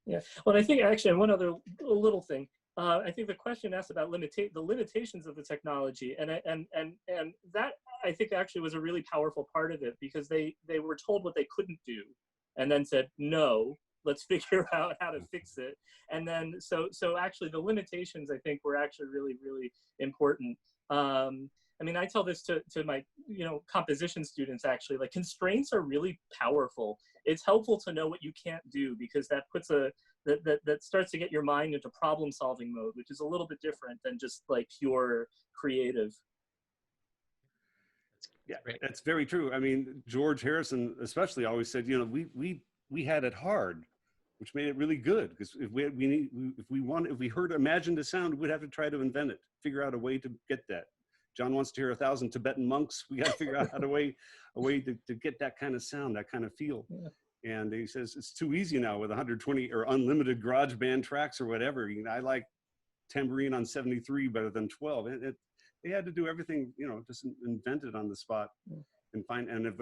Yeah. Well, I think actually one other little thing, I think the question asked about the limitations of the technology, and that I think actually was a really powerful part of it, because they were told what they couldn't do, and then said, no, let's figure out how to fix it. And then so actually the limitations, I think, were actually really, really important. I mean, I tell this to my composition students, actually, like, constraints are really powerful. It's helpful to know what you can't do, because that puts that starts to get your mind into problem solving mode, which is a little bit different than just like pure creative. Yeah, Great. that's very true. I mean, George Harrison especially always said, you know, we had it hard, which made it really good, because if we heard imagined a sound, we'd have to try to invent it, figure out a way to get that. John wants to hear 1,000 Tibetan monks. We got to figure out a way to get that kind of sound, that kind of feel. Yeah. And he says it's too easy now with 120 or unlimited garage band tracks or whatever. You know, I like Tambourine on 73 better than 12. They had to do everything, you know, just invent it on the spot and find. And if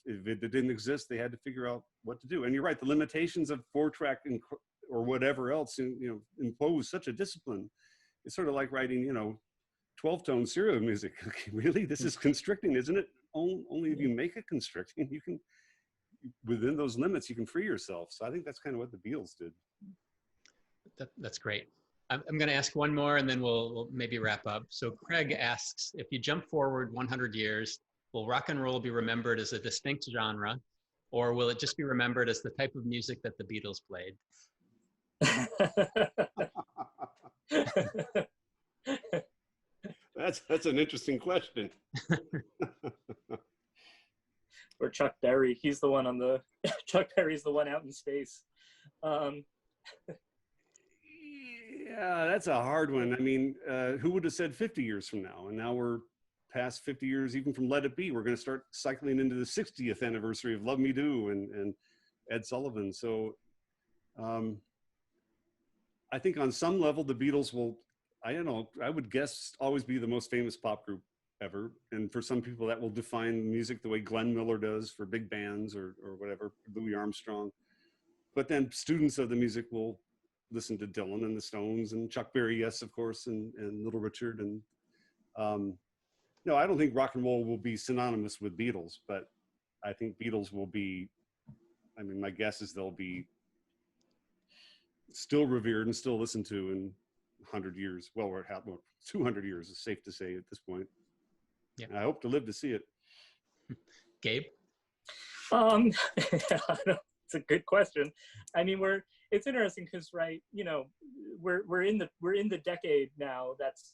it didn't exist, they had to figure out what to do. And you're right, the limitations of 4-track or whatever else, you know, impose such a discipline. It's sort of like writing, you know, 12-tone serial music. Okay, really, this is constricting, isn't it? Only if you make it constricting, you can, within those limits, you can free yourself. So I think that's kind of what the Beatles did. That's great. I'm going to ask one more, and then we'll maybe wrap up. So Craig asks, if you jump forward 100 years, will rock and roll be remembered as a distinct genre, or will it just be remembered as the type of music that the Beatles played? That's an interesting question. Or Chuck Berry. He's the one on the, Chuck Berry's the one out in space. Yeah, that's a hard one. I mean, who would have said 50 years from now? And now we're past 50 years, even from Let It Be. We're going to start cycling into the 60th anniversary of Love Me Do and Ed Sullivan. So I think on some level, the Beatles will, I don't know, I would guess always be the most famous pop group ever. And for some people that will define music the way Glenn Miller does for big bands or whatever, Louis Armstrong. But then students of the music will listen to Dylan and the Stones and Chuck Berry, yes, of course, and Little Richard. And no, I don't think rock and roll will be synonymous with Beatles, but I think Beatles will be, I mean, my guess is they'll be still revered and still listened to in 100 years. Well, we're at 200 years, is safe to say at this point. Yeah. I hope to live to see it. Gabe? It's a good question. I mean, it's interesting because, right, you know, we're in the decade now that's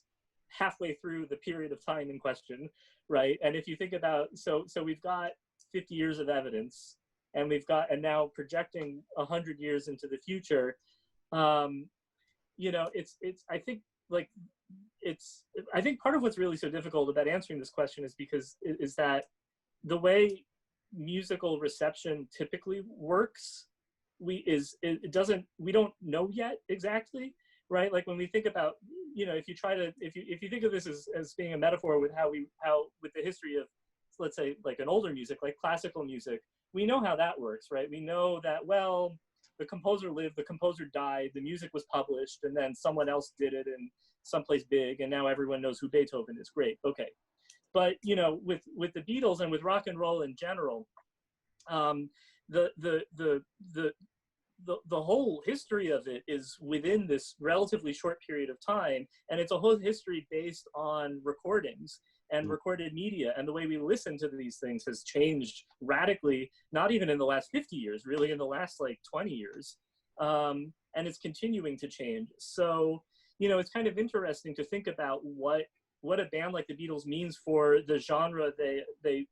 halfway through the period of time in question, right? And if you think about, so we've got 50 years of evidence, and and now projecting 100 years into the future. You know, I think part of what's really so difficult about answering this question is because is that the way musical reception typically works, we don't know yet exactly, right? Like when we think about, you know, if you think of this as being a metaphor with how with the history of, let's say, like an older music, like classical music, we know how that works, right? We know that, well, the composer lived, the composer died, the music was published, and then someone else did it in someplace big, and now everyone knows who Beethoven is. Great, okay. But, you know, with the Beatles and with rock and roll in general, the whole history of it is within this relatively short period of time, and it's a whole history based on recordings and recorded media, and the way we listen to these things has changed radically, not even in the last 50 years, really in the last like 20 years, and it's continuing to change. So, you know, it's kind of interesting to think about what a band like the Beatles means for the genre they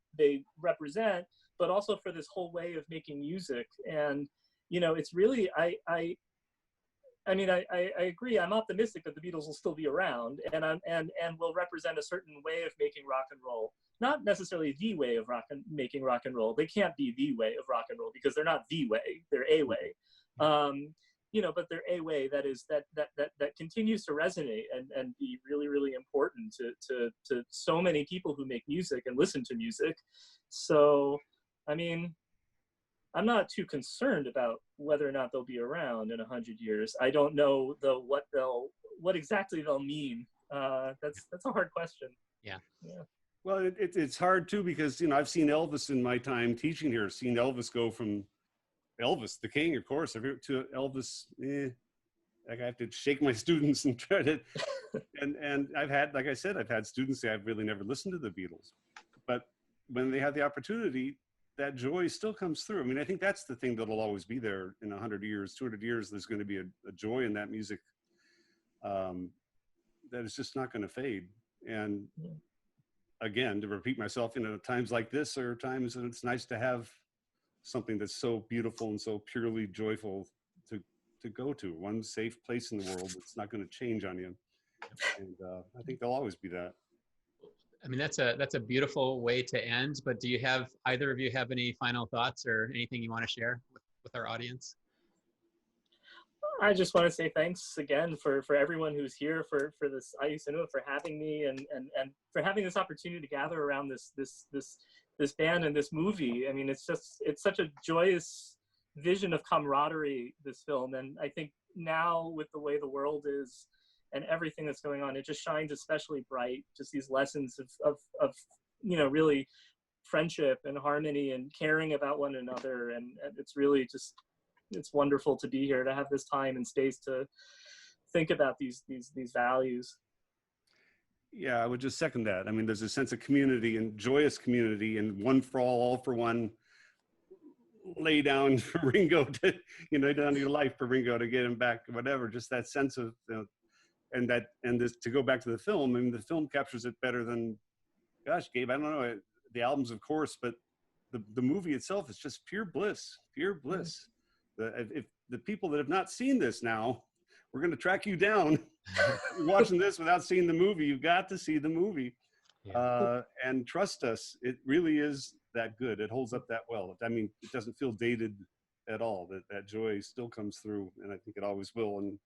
represent, but also for this whole way of making music. And, you know, it's really, I agree. I'm optimistic that the Beatles will still be around and will represent a certain way of making rock and roll. Not necessarily the way of making rock and roll. They can't be the way of rock and roll because they're not the way. They're a way. You know, but they're a way that is that continues to resonate and be really, really important to so many people who make music and listen to music. So, I mean, I'm not too concerned about whether or not they'll be around in 100 years. I don't know though what exactly they'll mean. That's a hard question. Yeah. Well, it's hard too because, you know, I've seen Elvis in my time teaching here. Seen Elvis go from Elvis, the King, of course, to Elvis. I have to shake my students and try to. and I've had, like I said, I've had students say I've really never listened to the Beatles, but when they have the opportunity, that joy still comes through. I mean, I think that's the thing that'll always be there in 100 years, 200 years. There's going to be a joy in that music that is just not going to fade. And again, to repeat myself, times like this are times that it's nice to have something that's so beautiful and so purely joyful to go to, one safe place in the world that's not going to change on you. And I think there'll always be that. I mean, that's a beautiful way to end, but do you have, either of you have any final thoughts or anything you want to share with our audience? I just want to say thanks again for everyone who's here, for this IU Cinema, for having me, and for having this opportunity to gather around this band and this movie. I mean, it's such a joyous vision of camaraderie, this film. And I think now, with the way the world is and everything that's going on, it just shines especially bright, just these lessons of really friendship and harmony and caring about one another. And it's really just, it's wonderful to be here, to have this time and space to think about these values. Yeah, I would just second that. I mean, there's a sense of community and joyous community, and one for all for one. Lay down for Ringo to, lay down your life for Ringo to get him back, whatever. Just that sense of, and this, to go back to the film. I mean, the film captures it better than, gosh, Gabe, I don't know, the albums, of course, but the movie itself is just pure bliss, pure bliss. If the people that have not seen this now, we're going to track you down. You're watching this without seeing the movie. You've got to see the movie. Yeah. And trust us, it really is that good. It holds up that well. I mean, it doesn't feel dated at all. That joy still comes through, and I think it always will. And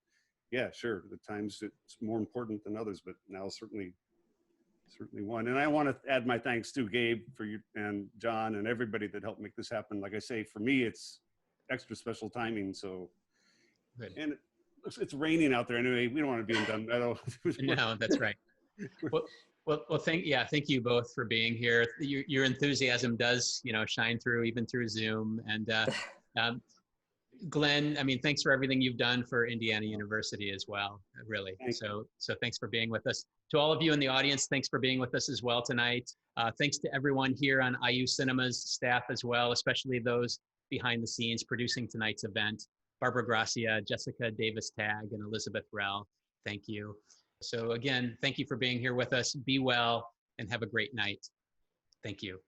yeah, sure, the times it's more important than others, but now certainly one. And I want to add my thanks to Gabe for you and John and everybody that helped make this happen. Like I say, for me, it's extra special timing. So, good. And it's raining out there anyway. We don't want to be in Dunmeadow. No, that's right. Well, thank you both for being here. Your enthusiasm does, shine through even through Zoom. And Glenn, I mean, thanks for everything you've done for Indiana University as well, really. So thanks for being with us. To all of you in the audience, thanks for being with us as well tonight. Thanks to everyone here on IU Cinema's staff as well, especially those behind the scenes producing tonight's event. Barbara Gracia, Jessica Davis-Tagg, and Elizabeth Rell, thank you. So again, thank you for being here with us. Be well and have a great night. Thank you.